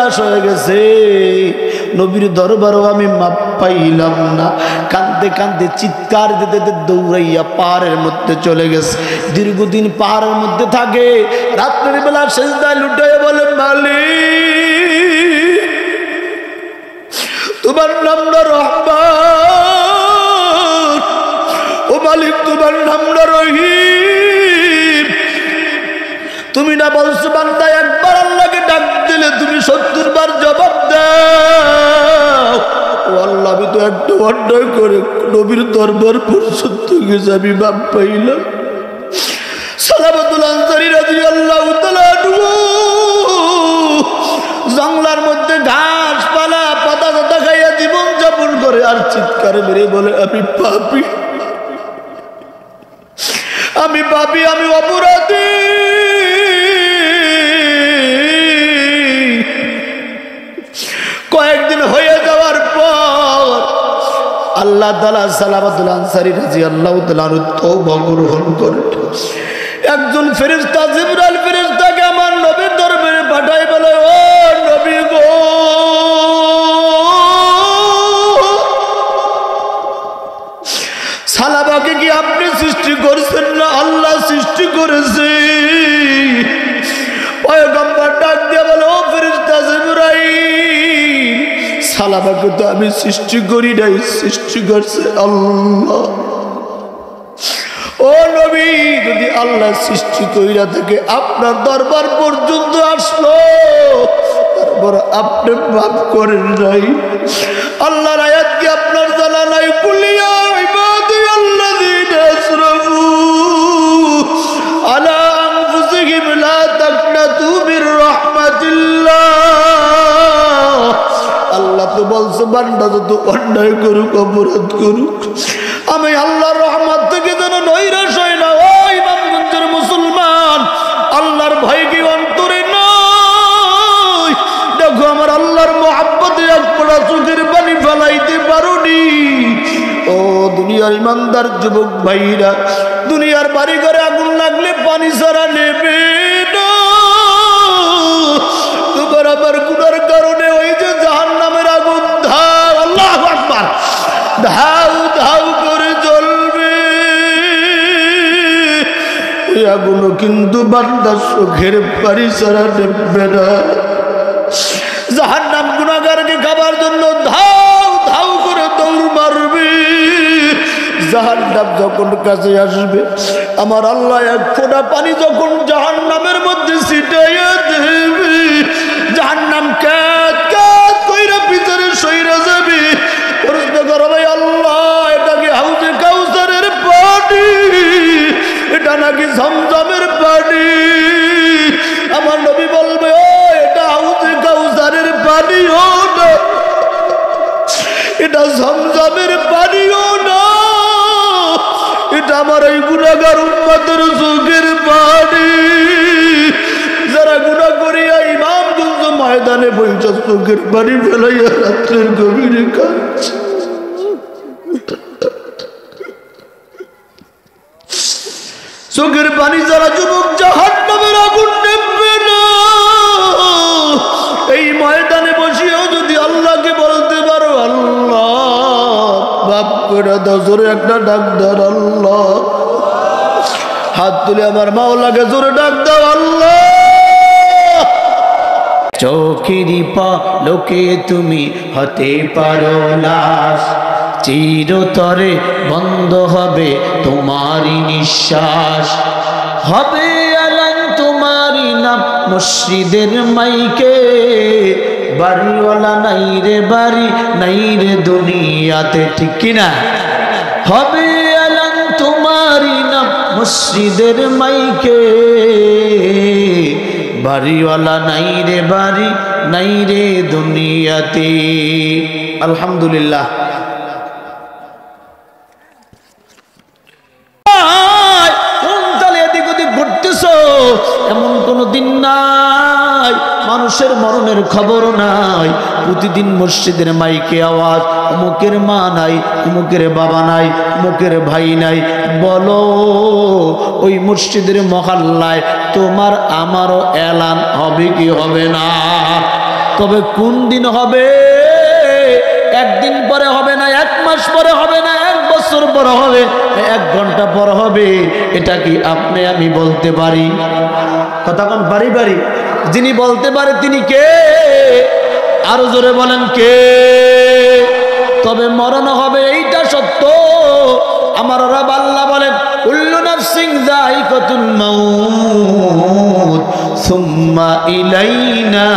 শেষ হয়ে গেছে, নবীর দরবারও আমি মাপ পাইলাম না। কাঁদতে কাঁদতে চিৎকার দিতে দিতে দৌড়াইয়া পাহাড়ের মধ্যে চলে গেছে। দীর্ঘদিন পাহাড়ের মধ্যে থাকে, রাত্রের বেলা সেজদায় লুটাইয়া বলে, মালিক তোমার নামটা রহমান, ও মালিক তোমার নামটা রহিম। তুমি না বলছো বান্দা একবার আল্লাহকে ডাক দিলে তুমি 70 বার জবাব দাও। ও আল্লাহ, আমি তো একটা অন্যায় করে নবীর দরবার পর্যন্ত গেছে, আমি বাপ পাইলাম। সালাবাতুল আনসারী রাদিয়াল্লাহু তাআলা জঙ্গলার মধ্যে ঘাস পালা পাতা পাতা খাইয়া জীবন যাপন করে, আর চিৎকার মেরে বলে, আমি পাপী, আমি পাপী, আমি অপরাধী। কয়েকদিন হয়ে যাওয়ার পর আল্লাহ তাআলা সালাবাতুল আনসারী রাদিয়াল্লাহু তাআলা তওবা গ্রহণ করে একজন ফেরেশতা জিবরাইল ফেরেশতাকে আমার নবীর দরবারে পাঠাই বলে, ও নবী গো, সালাবাকে কি আপনি সৃষ্টি করেছেন না আল্লাহ সৃষ্টি করেছে? পয়গম্বর ডাক দিয়ে বলে, ও ফেরেশতা জিবরাইল, সালাবাকে তো আমি সৃষ্টি করি নাই, সৃষ্টি করছে আল্লাহ। ও নবী, যদি আল্লাহ সৃষ্টি কইরা থাকে আপনার দরবার পর্যন্ত আসলো, তারপর আপনি মাফ করেন নাই। আল্লাহর আয়াত কি আপনার জানা নাই? কুলিয়া ইবাদিয়াল্লাযীনা আসরাফু আলা আনফুসিহিম লা তাকনাতু মির রাহমাতিল্লাহ। আল্লাহ তো বলছে বান্দা যত অন্যায় করুক অপরাধ করুক, আমি আল্লাহর রহমত থেকে যেন নৈরাশ হয় না। ও ইমামগঞ্জের মুসলমান, আল্লাহর ভয় কি অন্তরে নয়? দেখো আমার আল্লাহর মহব্বতে এক ফোঁটা চোখের পানি ফেলাইতে পারোনি। ও দুনিয়ার ইমানদার যুবক ভাইরা, দুনিয়ার বাড়ি ঘরে আগুন লাগলে পানি ছাড়া নেবে না। তোমার আবার গুনার কারণে ওই যে জাহান্নামের আগুন ধাও, আল্লাহু আকবার, ধাউ ধাউ করে জ্বলবে। ওই আগুনও কিন্তু বান্দার চোখের পানি ছাড়া নেবে না। জাহান্নাম গুনাহগারকে খাবার জন্য ধাউ ধাউ করে দৌড় মারবে। জাহান্নাম যখন কাছে আসবে, আমার আল্লাহ এক ফোঁটা পানি যখন জাহান্নামের মধ্যে ছিটাইয়া দেবে, জাহান্নাম কাঁদ কাঁদ কইরা ভিতরে সইরা যাবে। প্রশ্ন করো, ভাই আল্লাহ এটা কি হাউজে কাউসারের পানি, এটা নাকি ঝমঝমের পানি? আমার নবী বলবে, ও এটা হাউজে কাউসারের পানিও না, এটা ঝমঝমের পানিও না, এটা আমার এই গুনাহগার উম্মতের চোখের পানি। যারা গুনাহ করিয়া ইমামগঞ্জ ময়দানে বইটা চোখের পানি ফেলাইয়া রাত্রের গভীরে কাঁদছে। চোখের পানি যারা যুবক, জাহান্নামের আগুন নেবে না। এই ময়দানে বসিয়েও যদি আল্লাহকে বলতে পারো, আল্লাহ বাপ করে দাও, জোরে একটা ডাক দাও আল্লাহ। হাত তুলে আমার মাওলাকে জোরে ডাক দাও আল্লাহ। চোখেরই পলকে তুমি হতে পারো লাশ, চিরতরে বন্ধ হবে তোমারই নিঃশ্বাস, হবে আলান তোমারই নাম মসজিদের মাইকে। বাড়িওয়ালা নাই রে বাড়ি, নাই রে দুনিয়াতে, ঠিক কিনা? হবে আলান তোমারই নাম মসজিদের মাইকে। বাড়িওয়ালা নাই রে বাড়ি, নাই রে দুনিয়াতে। আলহামদুলিল্লাহ। এমন কোন দিন নাই মানুষের মরণের খবর নাই। প্রতিদিন মসজিদের মাইকে আওয়াজ, অমুকের মা নাই, অমুকের বাবা নাই, অমুকের ভাই নাই। বলো ওই মসজিদের মহল্লায় তোমার আমারও এলান হবে কি হবে না? তবে কোন দিন হবে? একদিন পরে হবে না, এক মাস পরে হবে না, এক বছর পরে হবে, এক ঘন্টা পর হবে, এটা কি আপনি আমি বলতে পারি? কথা কোন পারি? যিনি বলতে পারে তিনি কে? আরো জোরে বলেন কে? তবে মরণ হবে, এইটা সত্য। আমার রব আল্লাহ বলেন, কুল্লু নাফসিন যায়িকাতুল মাউত সুম্মা ইলাইনা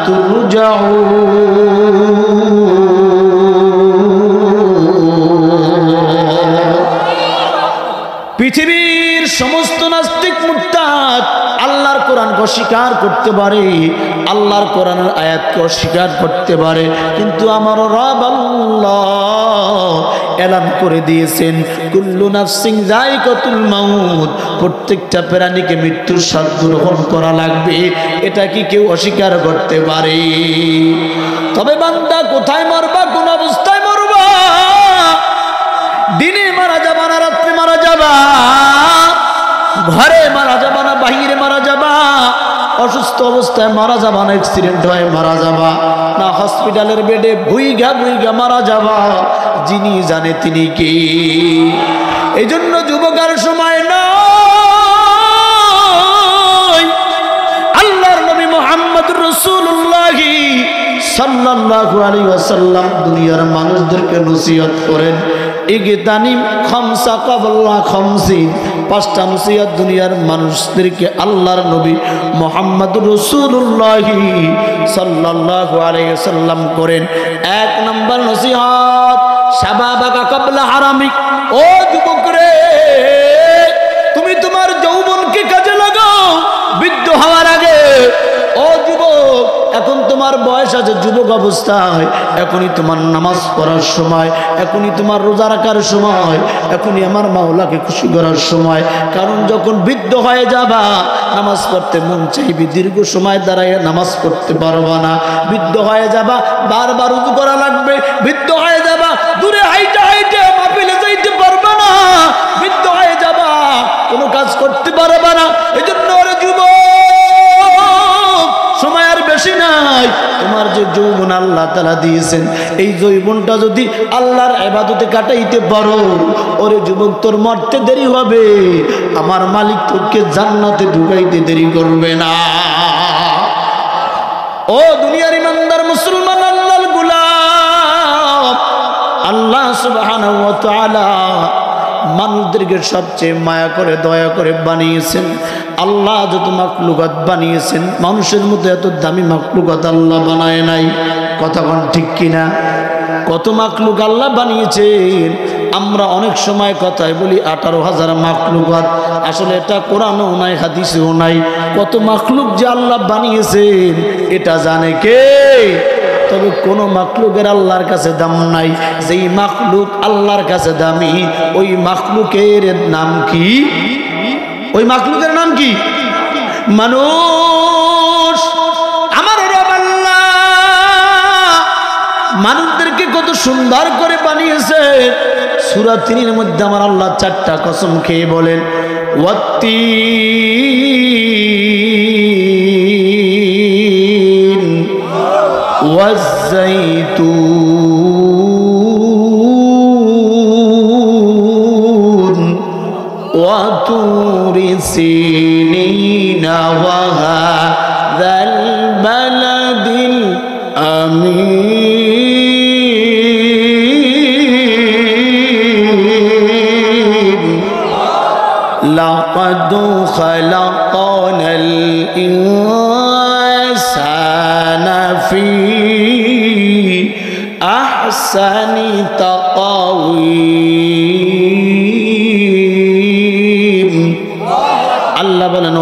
তুরজাউন। পৃথিবীর সমস্ত নাস্তিক মুরতাদ আল্লাহর কোরআনকে অস্বীকার করতে পারে, আল্লাহর কোরআনের আয়াতকে অস্বীকার করতে পারে, কিন্তু আমার রব আল্লাহ এলান করে দিয়েছেন কুল্লু নাফসিন যায়িকাতুল মাউত, প্রত্যেকটা প্রাণীকে মৃত্যুর স্বাদ গ্রহণ করা লাগবে। এটা কি কেউ অস্বীকার করতে পারে? তবে বান্দা কোথায় মরবা, কোন অবস্থায় মরবা? দিনে মারা যাবা না রাত্রে মারা যাবা? ঘরে মারা যাবা না বাহিরে মারা যাবা? অসুস্থ অবস্থায় মারা যাবা না অ্যাক্সিডেন্ট হয়ে মারা যাবা? না হসপিটালের বেডে ভুইগা মারা যাবা? যিনি জানে তিনি কে। এই জন্য যুবকের সময় নয়, আল্লাহর নবী মুহাম্মদুর রাসূলুল্লাহ সাল্লাল্লাহু আলাইহি ওয়াসাল্লাম দুনিয়ার মানুষদেরকে নসিহত করেন, ইগতানিম খামসা ক্বাবলা খামসিন। পাঁচটা নসিহত দুনিয়ার মানুষদেরকে আল্লাহর নবী মুহাম্মদুর রাসূলুল্লাহ সাল্লাল্লাহু আলাইহি ওয়াসাল্লাম করেন। এক নম্বর নসিহত, শাবাবাকা ক্বাবলা হারামিক। ও যুবক রে, তুমি তোমার যৌবনকে কাজে লাগাও বৃদ্ধ হওয়ার আগে। ও যুবক, এখন তোমার বয়স আছে, যুবক অবস্থায়, এখনই তোমার নামাজ পড়ার সময়, এখনই তোমার রোজা রাখার সময়, এখনই আমার মাওলাকে খুশি করার সময়। কারণ যখন বৃদ্ধ হয়ে যাবা, নামাজ পড়তে মন চাইবে, দীর্ঘ সময় দাঁড়ায় নামাজ পড়তে পারবা না। বৃদ্ধ হয়ে যাবা, বারবার উযু করা লাগবে। বৃদ্ধ হয়ে যাবা, দূরে হাইটে মাহফিলে যাইতে পারবা না। বৃদ্ধ হয়ে যাবা, কোনো কাজ করতে পারবা না। এজন্য ওরে যুবক, সময় আর বেশি নাই। তোমার যে যৌবন আল্লাহ তাআলা দিয়েছেন, এই যৌবনটা যদি আল্লাহর ইবাদতে কাটাইতে পারো, ওরে যুবক, তোর মরতে দেরি হবে, আমার মালিক তোকে জান্নাতে ঢুকাইতে দেরি করবে না। ও দুনিয়ার ইমানদার মুসলমান, আল্লাহর গোলাম, আল্লাহ সুবহানাহু ওয়া তাআলা মানুষদেরকে সবচেয়ে মায়া করে দয়া করে বানিয়েছেন। আল্লাহ যত মাখলুকাত বানিয়েছেন, মানুষের মধ্যে এত দামি মাখলুকাত আল্লাহ বানায় নাই। কথা কোন ঠিক কিনা? কত মাখলুক আল্লাহ বানিয়েছেন। আমরা অনেক সময় কথায় বলি 18,000 মাখলুকাত, আসলে এটা কোরআনেও নাই, হাদিসেও নাই। কত মাখলুক যে আল্লাহ বানিয়েছেন এটা জানে কে? তবে কোন মাখলুকের আল্লাহর কাছে দাম নাই। যেই মাখলুক আল্লাহর কাছে দামি, ওই মাখলুকের নাম কি? ওই মাখলুকের নাম কি? মানুষ। আমার রব আল্লাহ মানুষদেরকে কত সুন্দর করে বানিয়েছে। সূরা 3 এর মধ্যে আমার আল্লাহ 4টা কসম খেয়ে বলেন, ওয়াত্তিন ওয়াজ্জাইতুন ওয়াতুরি সিনিনা ওয়া হাযাল বালাদিল আমিন। লাকাদ খালাকনাল ইনসানা ফি আহসানি তাকওয়িম। আল্লাহ বলেন,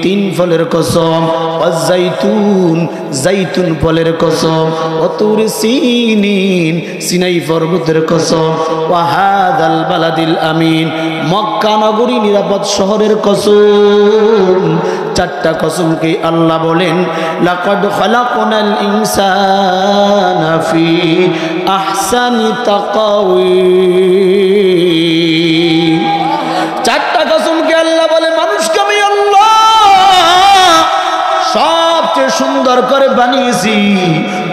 তিন ফলের কসম, ওয়াজ্জাইতুন জাইতুন ফলের কসম, ওয়াতুর সিনিন সিনাই পর্বতের কসম, ওয়া হাযাল বালাদিল আমিন মক্কা নগরী নিরাপদ শহরের কসম। 4টা কসমকে আল্লাহ বলেন, লাকাদ খালাকনাল ইনসানা ফি আহসানি তাকওয়িম। 4টা কসমকে আল্লাহ বলে, মানুষকে আমি আল্লাহ সবচেয়ে সুন্দর করে বানিয়েছি।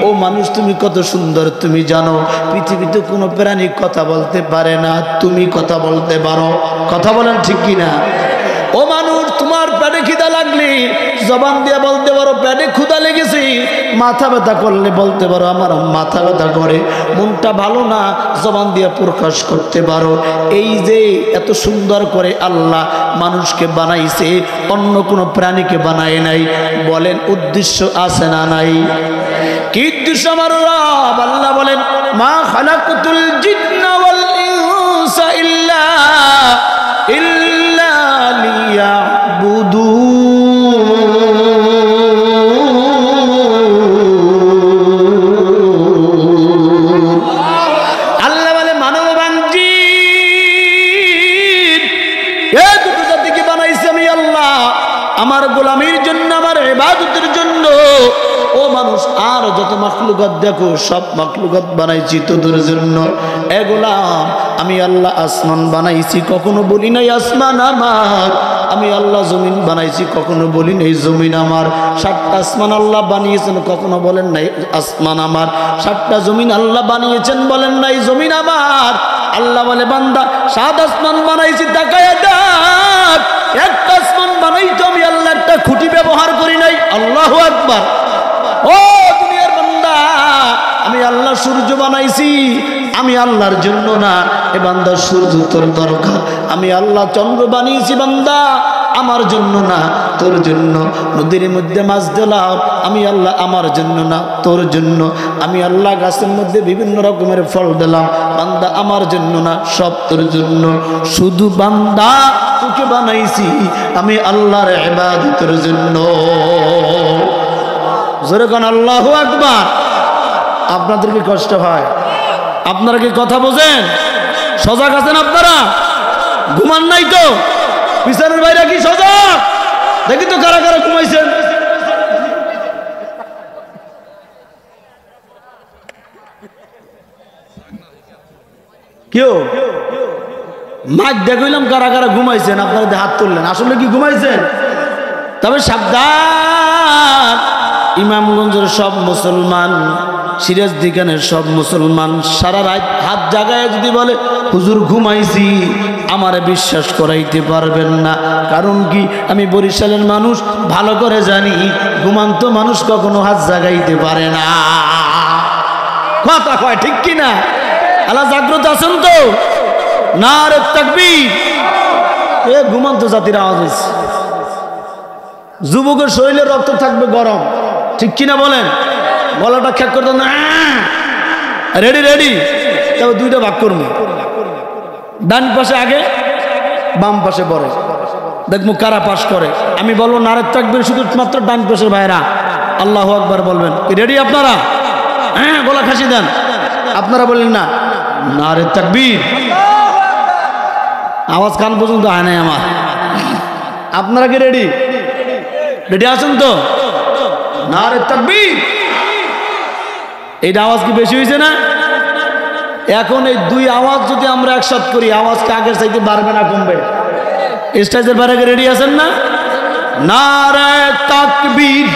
ও মানুষ তুমি কত সুন্দর তুমি জানো? পৃথিবীতে কোনো প্রাণী কথা বলতে পারে না, তুমি কথা বলতে পারো। কথা বলেন ঠিক কিনা? ও মানুষ, তোমার পেটে খিদা লাগলে জবান দিয়ে বলতে পারো পেটে ক্ষুধা লেগেছে। মাথা ব্যথা করলে বলতে পারো আমার মাথা ব্যথা করে। মনটা ভালো না, জবান দিয়ে প্রকাশ করতে পারো। এই যে এত সুন্দর করে আল্লাহ মানুষকে বানাইছে, অন্য কোনো প্রাণীকে বানায় নাই। বলেন উদ্দেশ্য আছে না নাই? কি উদ্দেশ্য আমার রব আল্লাহ বলেন, মা খালাকতুল জিন্না ওয়াল ইনসা ইল্লা আল্লাহ বলে মানবান জিন এই দুটো জাতিকে বানাইছি আমি আল্লাহ আমার গোলামির জন্য, আমার ইবাদতের জন্য। ও মানুষ, আর যত মাখলুকাত দেখো সব মাখলুকাত বানাইছি তোদের জন্য। এ গোলাম, আমি আল্লাহ আসমান বানাইছি, কখনো বলি নাই আসমান আমার। আমি আল্লাহ জমিন বানাইছি, কখনো বলি নাই জমিন আমার। 7টা আসমান আল্লাহ বানিয়েছেন, কখনো বলেন নাই আসমান আমার। 7টা জমিন আল্লাহ বানিয়েছেন, বলেন নাই জমিন আমার। আল্লাহ বলে বান্দা 7 আসমান বানাইছি, তাকায়া দেখ। একটা আসমান বানাইতো আমি আল্লাহ একটা খুঁটি ব্যবহার করি নাই। আল্লাহু আকবার। ও দুনিয়ার বান্দা, আমি আল্লাহ সূর্য বানাইছি, আমি আল্লাহর জন্য না। এ বান্দা সূর্য তোর দরকার। আমি আল্লাহ চন্দ্র বানিয়েছি বান্দা, আমার জন্য না, তোর জন্য। নদীর মধ্যে মাছ দিলাম, আমি আল্লাহ আমার জন্য না, তোর জন্য। আমি আল্লাহ গাছের মধ্যে বিভিন্ন রকমের ফল দিলাম, বান্দা আমার জন্য না, সব তোর জন্য। শুধু বান্দা তোকে বানাইছি আমি আল্লাহর ইবাদতের জন্য। জোরে কোন আল্লাহু আকবার। আপনাদের কি কষ্ট হয়? আপনারা কি কথা বোঝেন? সজাগ আছেন আপনারা? ঘুমান নাই তো? পিছনের বাইরে কি সজাগ? দেখি তো কারা কারা ঘুমাইছেন। কেউ মাছ দেখলাম কারা কারা ঘুমাইছেন। আপনারা হাত তুললেন, আসলে কি ঘুমাইছেন? তবে সাবধান, ইমামগঞ্জের সব মুসলমান, সিরাজদিখানের সব মুসলমান সারা রাত হাত জাগায় যদি বলে হুজুর ঘুমাইছি, আমারে বিশ্বাস করাইতে পারবেন না। কারণ কি, আমি বরিশালের মানুষ, ভালো করে জানি ঘুমান্ত মানুষ কখনো হাত জাগাইতে পারে না। কথা কয় ঠিক কিনা? আল্লাহ জাগ্রত আছেন তো? নারে তাকবীর। এ ঘুমান্ত জাতির আওয়াজ হয়েছে। যুবকের শরীরে রক্ত থাকবে গরম, ঠিক কিনা বলেন? গলাটা খেক করতে না, রেডি রেডি। তবে 2টা ভাগ করবো, ডান পাশে আগে, বাম পাশে পরে, দেখবো কারা পাশ করে। আমি বলবো নারে তাকবীর, শুধুমাত্র ডান পাশের ভাইরা আল্লাহু আকবার বলবেন। রেডি আপনারা? হ্যাঁ, গলা খাসি দেন। আপনারা বললেন না নারে তাকবীর, আওয়াজ কান পর্যন্ত হয় নাই আমার। আপনারা কি রেডি? রেডি আছেন তো? নারে তাকবীর। এইটা আওয়াজ কি বেশি হয়েছে না? এখন এই 2 আওয়াজ যদি আমরা একসাথে করি, আওয়াজকে আগের চাইতে বাড়বে না কমবে? স্টেজের বাইরে রেডি আছেন না? নারে তাকবীর।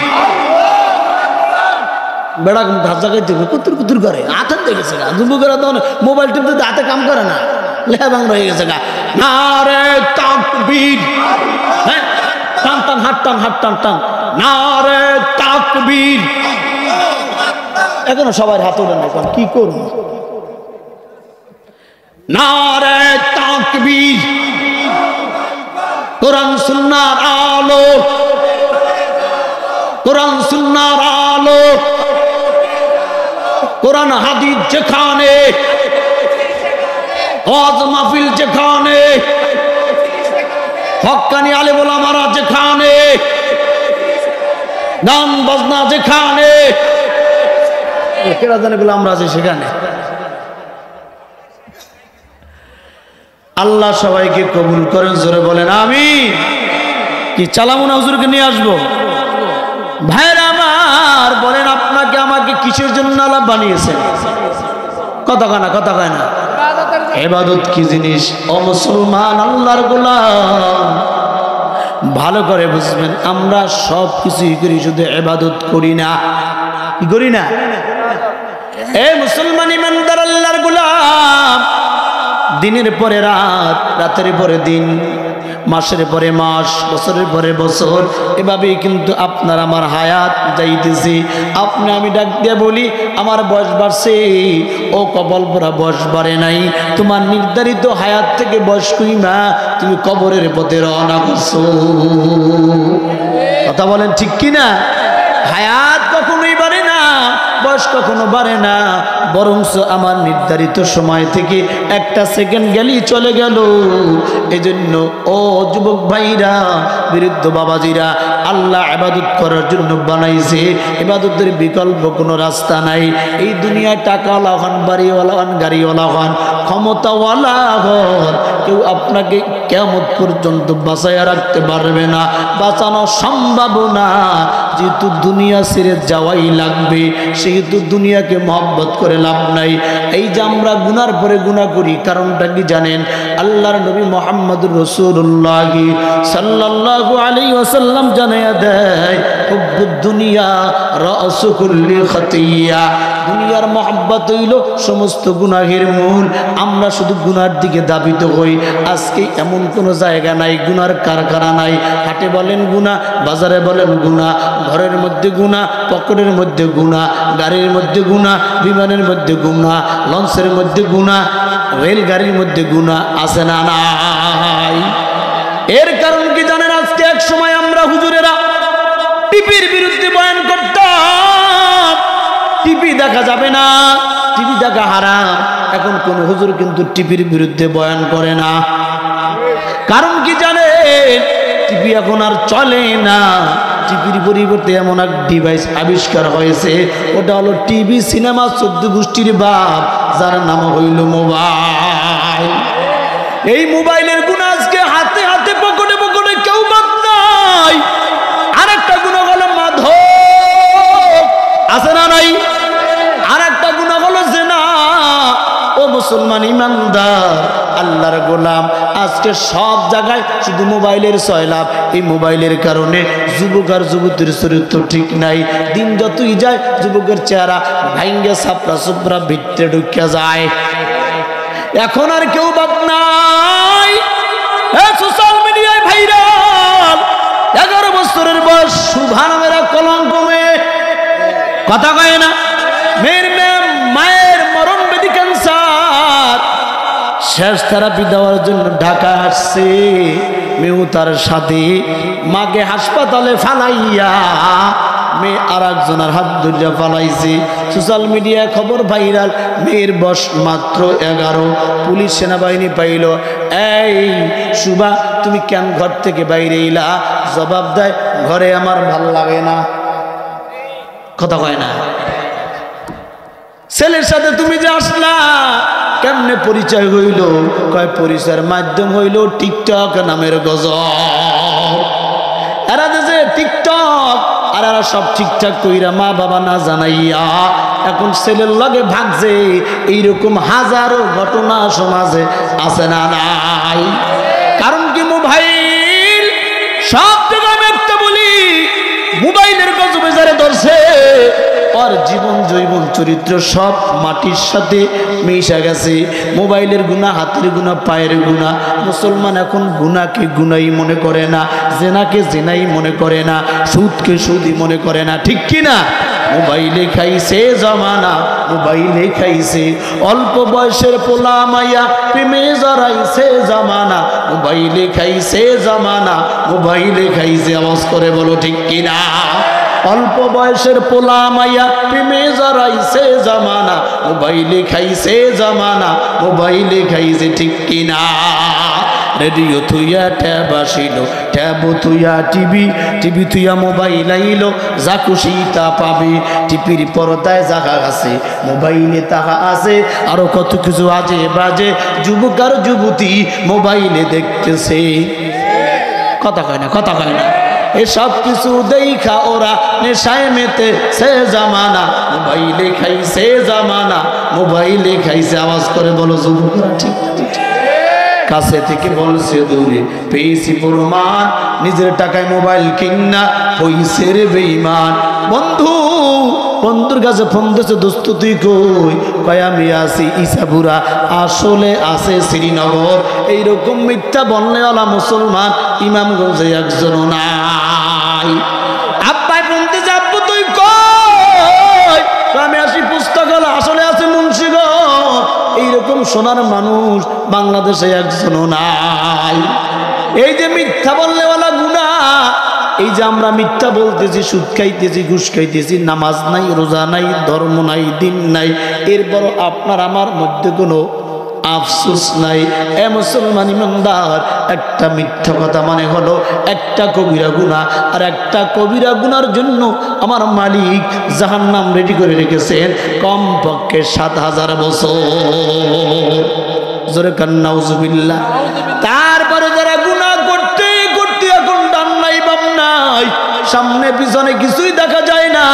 বেড়া ধার জায়গায় কুতুর কুতুর করে হাতে দেখেছে গা। যুবকেরা তো মোবাইল টিপতে হাতে কাম করে না, লেখা বাংলা হয়ে গেছে গা। নারে তাকবীর। হ্যাঁ, টান টান, হাত টান, হাত টান টান। নারে তাকবীর। এখনো সবার হাত ওঠে না, এখন কি করব? নারে তাকবীর। কোরআন সুন্নাহর আলো, কোরআন সুন্নাহর আলো, কোরআন হাদিস যেখানে, ওয়াজ মাহফিল যেখানে, হক্কানি আলেম ওলামারা যেখানে, গান বাজনা যেখানে, কেরা জানে গুলো আমরা আছি সেখানে। আল্লাহ সবাইকে কবুল করেন, জোরে বলেন আমিন। কি চালামু না হুজুরকে নিয়ে আসবো? ভাইরা আমার, বলেন আপনাকে আমাকে কিসের জন্য আল্লাহ বানিয়েছেন? কথা কয় না, কথা কয় না। ইবাদত কি জিনিস? ও মুসলমান, আল্লাহর গোলাম, ভালো করে বুঝবেন, আমরা সব কিছুই করি, শুধু ইবাদত করি না। কি করি না? এ মুসলমান ইমানদার আল্লাহর গোলাম, দিনের পরে রাত, রাতের পরে দিন, মাসের পরে মাস, বছরের পরে বছর, এভাবেই কিন্তু আপনার আমার হায়াত যাইতেছে। আপনি আমি ডাক দিয়ে বলি আমার বয়স বাড়ছে, ও কপাল পোড়া বয়স বাড়ে নাই। তোমার নির্ধারিত হায়াত থেকে বয়স কইমা তুমি কবরের পথে রওনা করছো। কথা বলেন ঠিক কিনা? হায়াত কখনোই বাড়ে না, বয়স কখনো বাড়ে না, বরঞ্চ আমার নির্ধারিত সময় থেকে একটা সেকেন্ড গেলেই চলে গেল। এজন্য ও যুবক ভাইরা, বৃদ্ধ বাবাজিরা, আল্লাহ ইবাদত করার জন্য বানাইছে, ইবাদতের বিকল্প কোনো রাস্তা নাই। এই দুনিয়ায় টাকাওয়ালা হন, বাড়িওয়ালা হন, গাড়িওয়ালা হন, ক্ষমতাওয়ালা হন, কেউ আপনাকে কিয়ামত পর্যন্ত বাঁচাইয়া রাখতে পারবে না, বাঁচানো সম্ভব না। যেহেতু দুনিয়া ছেড়ে যাওয়াই লাগবে, সেহেতু দুনিয়াকে মহব্বত করে লাভ নাই। এই যে আমরা গুনার পরে গুনাহ করি, কারণটা কি জানেন? আল্লাহর নবী মুহাম্মদুর রাসূলুল্লাহ সাল্লাল্লাহু আলাইহি ওয়াসাল্লাম জানায়া দেয়, হুব্বুদ দুনিয়া রাসু কুল্লি খাতিয়া। দুনিয়ার মহব্বত হইল সমস্ত গুনাহের মূল। আমরা শুধু গুনার দিকে ধাবিত হই। আজকে এমন কোনো জায়গা নাই, গুনার কারখানা নাই। হাটে বলেন গুনাহ, বাজারে বলেন গুনাহ, ঘরের মধ্যে গুনাহ, পকেটের মধ্যে গুনাহ, গাড়ির মধ্যে গুনাহ, বিমানের মধ্যে গুনাহ, লঞ্চের মধ্যে গুনাহ, রেলগাড়ির মধ্যে গুনাহ আছে না নাই? এর কারণ কি জানেন? আজকে এক সময় আমরা হুজুরেরা টিভির বিরুদ্ধে বয়ান করতাম, টিভি দেখা যাবে না, টিভি দেখা হারাম। এখন কোন হুজুর কিন্তু টিভির বিরুদ্ধে বয়ান করে না। কারণ কি জানেন? টিভি এখন আর চলে না। টিভির পরিবর্তে এমন এক ডিভাইস আবিষ্কার হয়েছে, ওটা হলো টিভি, সিনেমা, 14 গোষ্ঠীর বাপ, যার নাম হইল মোবাইল। এই মোবাইলের গুণ আজকে হাতে হাতে, পকেটে পকেটে, কেউ বাদ নাই। আর একটা গুণ হলো মাধব, আছে না নাই? আর একটা গুণ হলো জেনা। ও মুসলমান ইমানদার আল্লাহর গোলাম, আজকে সব জায়গায় শুধু মোবাইলের সয়লাভ। এই মোবাইলের কারণে যুবক আর যুবতীর চরিত্র ঠিক নাই। দিন যতই যায় যুবকের চেহারা ভাঙ্গে সাপড়া সুপড়া ভিতরে ঢুকে যায়। এখন আর কেউ বাদ নাই। সোশ্যাল মিডিয়ায় ভাইরাল 11 বছরের বয়স শুভা নামের কলঙ্ক মেয়ে, কথা কয় না, মায়ের মরণ ব্যাধি ক্যান্সার, শেষ থেরাপি দেওয়ার জন্য ঢাকা আসছে। মেয়েও তার সাথে, মাকে হাসপাতালে ফালাইয়া মেয়ে আর একজনের হাত ধরিয়া ফালাইছে। সোশ্যাল মিডিয়ায় খবর ভাইরাল, মেয়ের বয়স মাত্র 11। পুলিশ সেনাবাহিনী পাইল, এই শুভা তুমি কেন ঘর থেকে বাইরে এলা? জবাব দেয়, ঘরে আমার ভাল লাগে না। কথা কয় না? ছেলের সাথে তুমি যে আসলা, কেমনে পরিচয় হইল? কয় পরিচয়ের মাধ্যম হইল টিকটক নামের গজব। এরা যে টিকটক, আর এরা সব ঠিকঠাক কইরা মা বাবা না জানাইয়া এখন ছেলের লগে ভাগছে। এইরকম হাজারো ঘটনা সমাজে আছে না নাই? কারণ কি? মোবাইল। সব জায়গায় আমি একটা বলি, মোবাইলের গজবে যারা ধরছে, ওর জীবন জৈবন চরিত্র সব মাটির সাথে মিশে গেছে। মোবাইলের গুনাহ, হাতের গুনাহ, পায়ের গুনাহ। মুসলমান এখন গুনাহকে গুনাই মনে করে না, জেনাকে জেনাই মনে করে না, সুদকে সুদই মনে করে না, ঠিক কি না? মোবাইলে খাইছে জমানা, মোবাইলে খাইছে। অল্প বয়সের পোলা মাইয়া প্রেমে জড়াইছে জমানা, মোবাইলে খাইছে জমানা, মোবাইলে খাইছে। আওয়াজ করে বলো ঠিক কিনা? অল্প বয়সের পোলা মাইয়া প্রেমে জড়াইছে জমানা, মোবাইলে খাইছে জমানা, মোবাইলে খাইছে, ঠিক কিনা? রেডিও থুইয়া ট্যাব আসিল, ট্যাব থুইয়া টিভি, টিভি থুইয়া মোবাইল আইল, যা খুশি তা পাবে। টিভির পর্দায় জায়গা আছে, মোবাইলে তাহা আছে, আরো কত কিছু আজে বাজে যুবক আর যুবতী মোবাইলে দেখতেছে। কথা কয় না? কথা কয় না? এসব কিছু দেখা ওরা নেশায় মেতে সে জামানা, মোবাইলে খাইছে জামানা, মোবাইলে খাইছে। আওয়াজ করে বলো যুবকরা ঠিক ঠিক? কাছে থেকে বলছে দূরে, পেয়েছি প্রমাণ নিজের টাকায় মোবাইল কিনা হইছে রে বেঈমান। বন্ধুর কাছে ফোন দিয়েছে, দোস্ত তুই কই? কয় আমি আছি ইসাপুরা, আসলে আছে শ্রীনগর। এইরকম মিথ্যা বলনেওয়ালা মুসলমান ইমামগঞ্জে একজনও নাই। আব্বাই ফোন দিয়েছে, আব্বু তুই কই? আমি আসি পুস্তকালয়, আসলে আছে মুন্সিগঞ্জ। এইরকম সোনার মানুষ বাংলাদেশে একজনও নাই। এই যে মিথ্যা বলনেওয়ালা গুনাহ, এই যে আমরা মিথ্যা বলতেছি, সুদ খাইতেছি, ঘুষ খাইতেছি, নামাজ নাই, রোজা নাই, ধর্ম নাই, দিন নাই, এরপর আপনার আমার মধ্যে কোনো আফসোস নাই। এ মুসলমান ইমানদার, একটা মিথ্যা কথা মানে হলো একটা কবিরা গুনাহ, আর একটা কবিরা গুনার জন্য আমার মালিক জাহান্নাম রেডি করে রেখেছেন কমপক্ষে 7000 বছর। জোরে কান নাউজুবিল্লাহ। তারপরে যারা গুনাহ করতে করতে এখন ডান নাই বাম নাই, সামনে পিছনে কিছুই দেখা যায় না,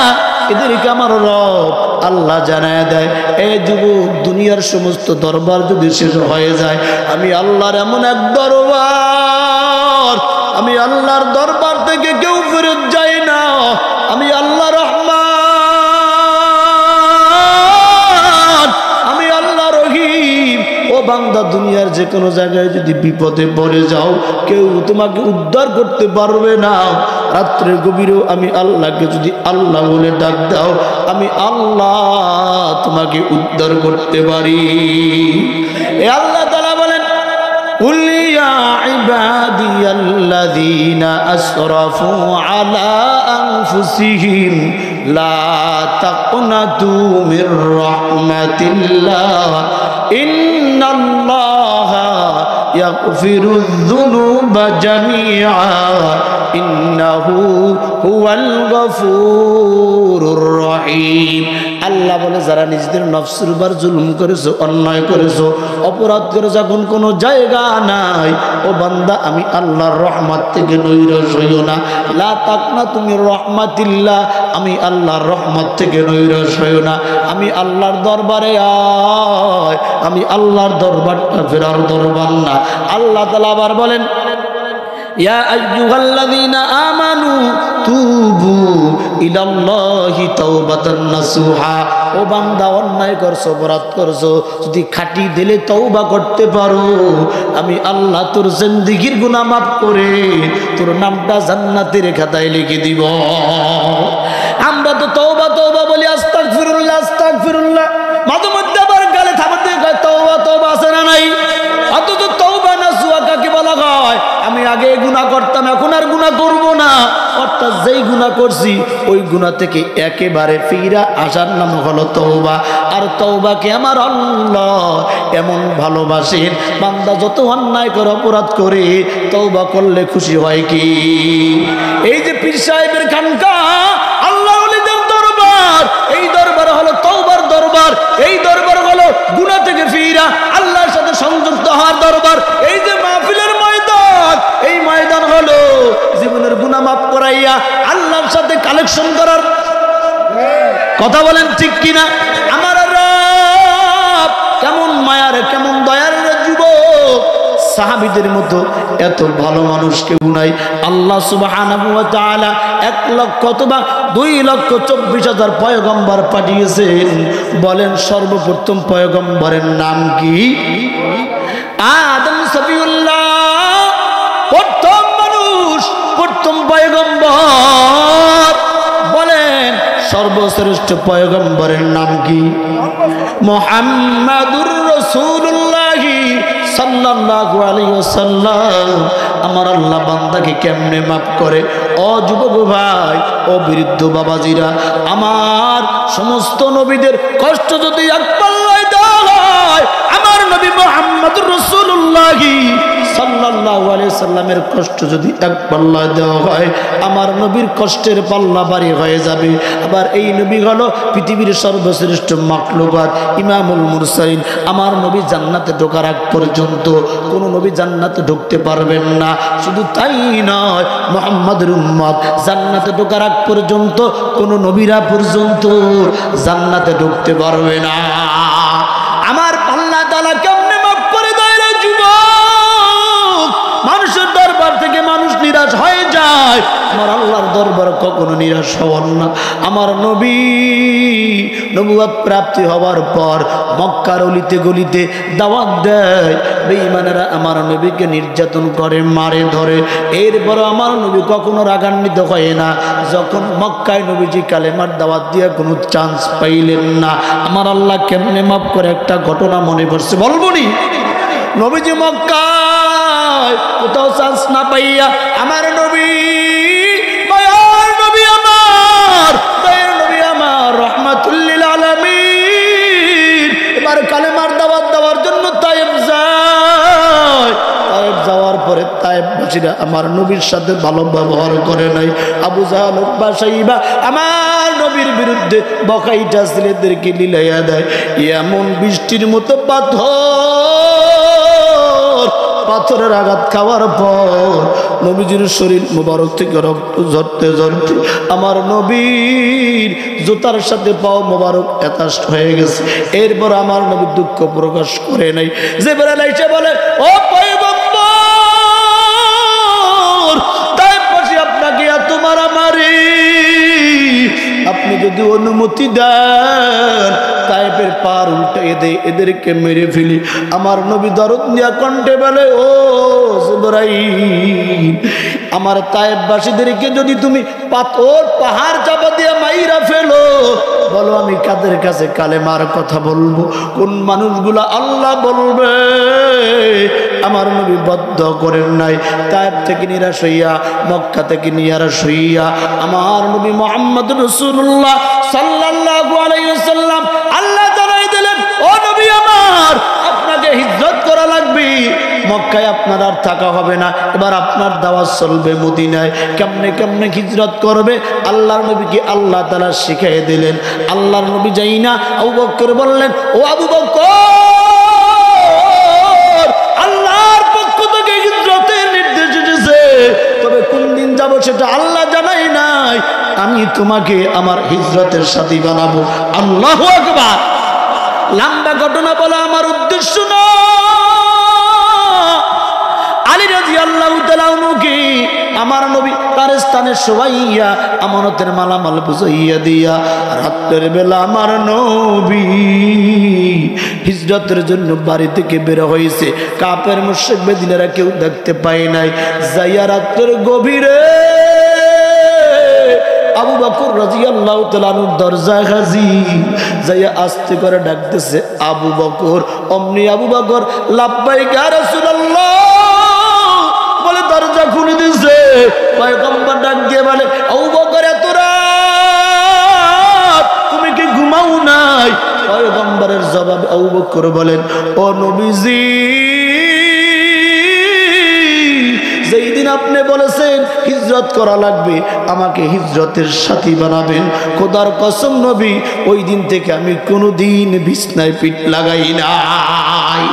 এদেরকে আমার রব আল্লাহ জানায় দেয়, এ যুবক, দুনিয়ার সমস্ত দরবার যদি শেষ হয়ে যায়, আমি আল্লাহর এমন এক দরবার, আমি আল্লাহর দরবার থেকে কেউ ফেরত যায় না। আমি আল্লাহ রহমান, আমি আল্লাহ রহিম। ও বান্দা, দুনিয়ার যে কোনো জায়গায় যদি বিপদে পড়ে যাও, কেউ তোমাকে উদ্ধার করতে পারবে না। রাত্রের গভীরেও আমি আল্লাহকে যদি আল্লাহ বলে ডাক দাও, আমি আল্লাহ তোমাকে উদ্ধার করতে পারি। এ আল্লাহ তাআলা বলেন, কুল ইয়া ইবাদিয়াল্লাযীনা আসরাফু আলা আনফুসিহিম লা তাকনাতু মির রাহমাতিল্লাহ ইন্নাল্লাহা ইয়াগফিরুয যুনুবা জামিআ ইন্নাহু হুয়াল গফুরুর রহিম। আল্লাহ বলে, যারা নিজেদের নফসের উপর জুলুম করেছো, অন্যায় করেছো, অপরাধ করে যখন কোনো জায়গা নাই, ও বান্দা, আমি আল্লাহর রহমত থেকে নৈরাশ হইও না। লা তাকনাতু মির রাহমাতিল্লাহ, আমি আল্লাহর রহমত থেকে নৈরাশ হইও না। আমি আল্লাহর দরবারে আয়, আমি আল্লাহর দরবারটা ফেরার দরবার না। আল্লাহ তাআলা আবার বলেন, ইয়া আইয়ুহাল্লাযীনা আমানু তুবু ইলাল্লাহি তাওবাতান নাসুহা। ও বান্দা, অন্যায় করছো, অপরাধ করছো, যদি খাঁটি দিলে তওবা করতে পারো, আমি আল্লাহ তোর জিন্দেগীর গুনাহ মাফ করে তোর নামটা জান্নাতের খাতায় লিখে দিব। আমরা তো তওবা তওবা বলি, আস্তাগফিরুল্লাহ আস্তাগফিরুল্লাহ, মাঝে মধ্যে আবার গালে থামাতে কয় তওবা তওবা আছে না নাই? অথচ তওবা নাসুহা কাকে বলা হয়? আমি আগে গুনাহ করতাম, এখন আর গুনাহ করব না। অর্থাৎ যেই গুনাহ করছি ওই গুনাহ থেকে একেবারে ফিরা আসার নাম হলো তওবা। আর তওবাকে আমার আল্লাহ এমন ভালোবাসেন, বান্দা যত অন্যায় করে, অপরাধ করে, তওবা করলে খুশি হয় কি? এই যে পীর সাহেবের খানকা, আল্লাহ ওলিদের দরবার, এই দরবার হলো তওবার দরবার। এই দরবার হলো গুনাহ থেকে ফিরা আল্লাহর সাথে সংযুক্ত হওয়ার দরবার। এই যে মাহফিলের ময়দান, এই ময়দান হলো জীবনের গুনাহ মাফ করাইয়া আল্লাহর সাথে কালেকশন করার। কথা বলেন ঠিক কিনা? আমার রব কেমন মায়ার, কেমন দয়ার যুবক, সাহাবীদের মতো এত ভালো মানুষ কেউ নাই। আল্লাহ সুবহানাহু ওয়া তাআলা 1 লক্ষ অথবা 2,24,000 পয়গম্বর পাঠিয়েছেন। বলেন, সর্বপ্রথম পয়গম্বরের নাম কি? আদম সফিউল্লাহ, প্রথম মানুষ, প্রথম পয়গম্বর। বলেন, সর্বশ্রেষ্ঠ পয়গম্বরের নাম কি? মুহাম্মাদুর রাসূলুল্লাহ সাল্লাল্লাহু আলাইহি ওয়াসাল্লাম। আমার আল্লাহ বান্দাকে কেমনে মাফ করে? ও যুবক ভাই, ও বৃদ্ধ বাবাজিরা, আমার সমস্ত নবীদের কষ্ট যদি এক পাল্লায় দেওয়া হয়, আমার নবী মুহাম্মদুর রাসূলুল্লাহ সাল্লাল্লাহু আলাইহি সাল্লামের কষ্ট যদি এক পাল্লায় দেওয়া হয়, আমার নবীর কষ্টের পাল্লা ভারী হয়ে যাবে। আবার এই নবী হলো পৃথিবীর সর্বশ্রেষ্ঠ মাখলুকাত, ইমামুল মুরসালিন। আমার নবী জান্নাতে ঢোকার আগ পর্যন্ত কোন নবী জান্নাতে ঢুকতে পারবেন না। শুধু তাই নয়, মুহাম্মাদের উম্মত জান্নাতে ঢোকার আগ পর্যন্ত কোন নবীরা পর্যন্ত জান্নাতে ঢুকতে পারবে না। আমার আল্লাহ তাআলা কেমনে মাফ করে দেয় রে যুবক? নাই, আমার আল্লাহর দরবার কখনো নিরাশ হওয়ার না। আমার নবী নবুয়ত প্রাপ্তি হওয়ার পর মক্কার অলিতে গলিতে দাওয়াত দেয়, বেঈমানেরা আমার নবীকে নির্যাতন করে, মারে, ধরে। এরপর আমার নবী কখনো রাগান্বিত হয় না। যখন মক্কায় নবীজি কালেমার দাওয়াত দিয়ে কোনো চান্স পাইলেন না, আমার আল্লাহ কেমনে মাফ করে একটা ঘটনা মনে পড়ছে, বলবো নি? নবীজি মক্কায় কোথাও চান্স না পাইয়া আমার নবী, দয়ার নবী আমার, দয়ার নবী আমার রহমাতুল লিল আলামিন এবার কালেমার দাওয়াত দেওয়ার জন্য তায়েফ যায়। তায়েফ যাওয়ার পরে তায়েফবাসীরা আমার নবীর সাথে ভালো ব্যবহার করে নাই। আবু জাহল, উতবা, শাইবা আমার নবীর বিরুদ্ধে বকাইটা ছেলেদেরকে লিলাইয়া দেয়। এমন বৃষ্টির মতো পাথরের আঘাত খাওয়ার পর নবীজির শরীর মুবারক থেকে রক্ত ঝরতে ঝরতে আমার নবীর জুতার সাথে পাও মুবারক অ্যাটাচড হয়ে গেছে। এরপর আমার নবী দুঃখ প্রকাশ করে নাই। জিবরাইল এসে বলে, ও পয়গম্বর, তাইফবাসী আপনাকে এত মারামারি, আপনি যদি অনুমতি দেন তায়েফের পার উল্টে দেয়, এদেরকে মেরে ফেলি। আমার নবী দরদ নিয়া কণ্ঠে বলে, ও জিবরাইল, আমার তায়েফবাসীদেরকে যদি তুমি পাথর পাহাড় চাপা দিয়ে মাইরা ফেলো, বলো আমি কাদের কাছে কালেমার কথা বলবো, কোন মানুষগুলা আল্লাহ বলবে? আমার নবী বদ্ধ করেন নাই। তায়েফ থেকে নিরাশ হইয়া, মক্কা থেকে নিরাশ হইয়া আমার নবী মুহাম্মদ রাসূলুল্লাহ সাল্লাল্লাহু আলাইহি ওয়াসাল্লাম আল্লাহ জানাই দিলেন, ও নবী আমার, আপনাকে হিজরত করা লাগবে, মক্কায় আপনার আর থাকা হবে না, এবার আপনার দাওয়াত চলবে মদিনায়। কেমনে কেমনে হিজরত করবে আল্লাহর নবীকে আল্লাহ তাআলা শিখিয়ে দিলেন। আল্লাহর নবী যাই না, আবু বকর বললেন, ও আবু বকর, আল্লাহর পক্ষ থেকে হিজরতের নির্দেশ এসেছে, তবে কোন দিন যাব সেটা আল্লাহ জানাই নাই, আমি তোমাকে আমার হিজরতের সাথী বানাবো। আল্লাহু আকবার। লম্বা ঘটনা বলা আমার উদ্দেশ্য না। আলী রাদিয়াল্লাহু তাআলা আনহুকে আমার নবী তার স্থানে শোয়াইয়া আমানতের মালামাল বুঝাইয়া দিয়া রাতের বেলা আমার নবী হিজরতের জন্য বাড়ি থেকে বের হয়েছে। কাফের মুশরিক বেদিনেরা কেউ দেখতে পায় নাই। যাইয়া রাতের গভীরে আবু বকর রাদিয়াল্লাহু তাআলা আনহুর দরজায় হাজির, যাইয়া আস্তে করে ডাকতেছে, আবু বকর। অমনি আবু বকর লাব্বাইক ইয়া রাসূলুল্লাহ বলে দরজা খুলে দিয়েছে। পয়গম্বর ডাক দিয়ে বলে, আবু বকর, এত রাত তুমি কি ঘুমাও নাই? পয়গম্বরের জবাবে আবু বকর বলেন, ও নবীজি, যেই দিন আপনি বলেছেন হিজরত করা লাগবে, আমাকে হিজরতের সাথী বানাবেন, খোদার কসম নবী, ওই দিন থেকে আমি কোনোদিন বিছনায় পিঠ লাগাই নাই।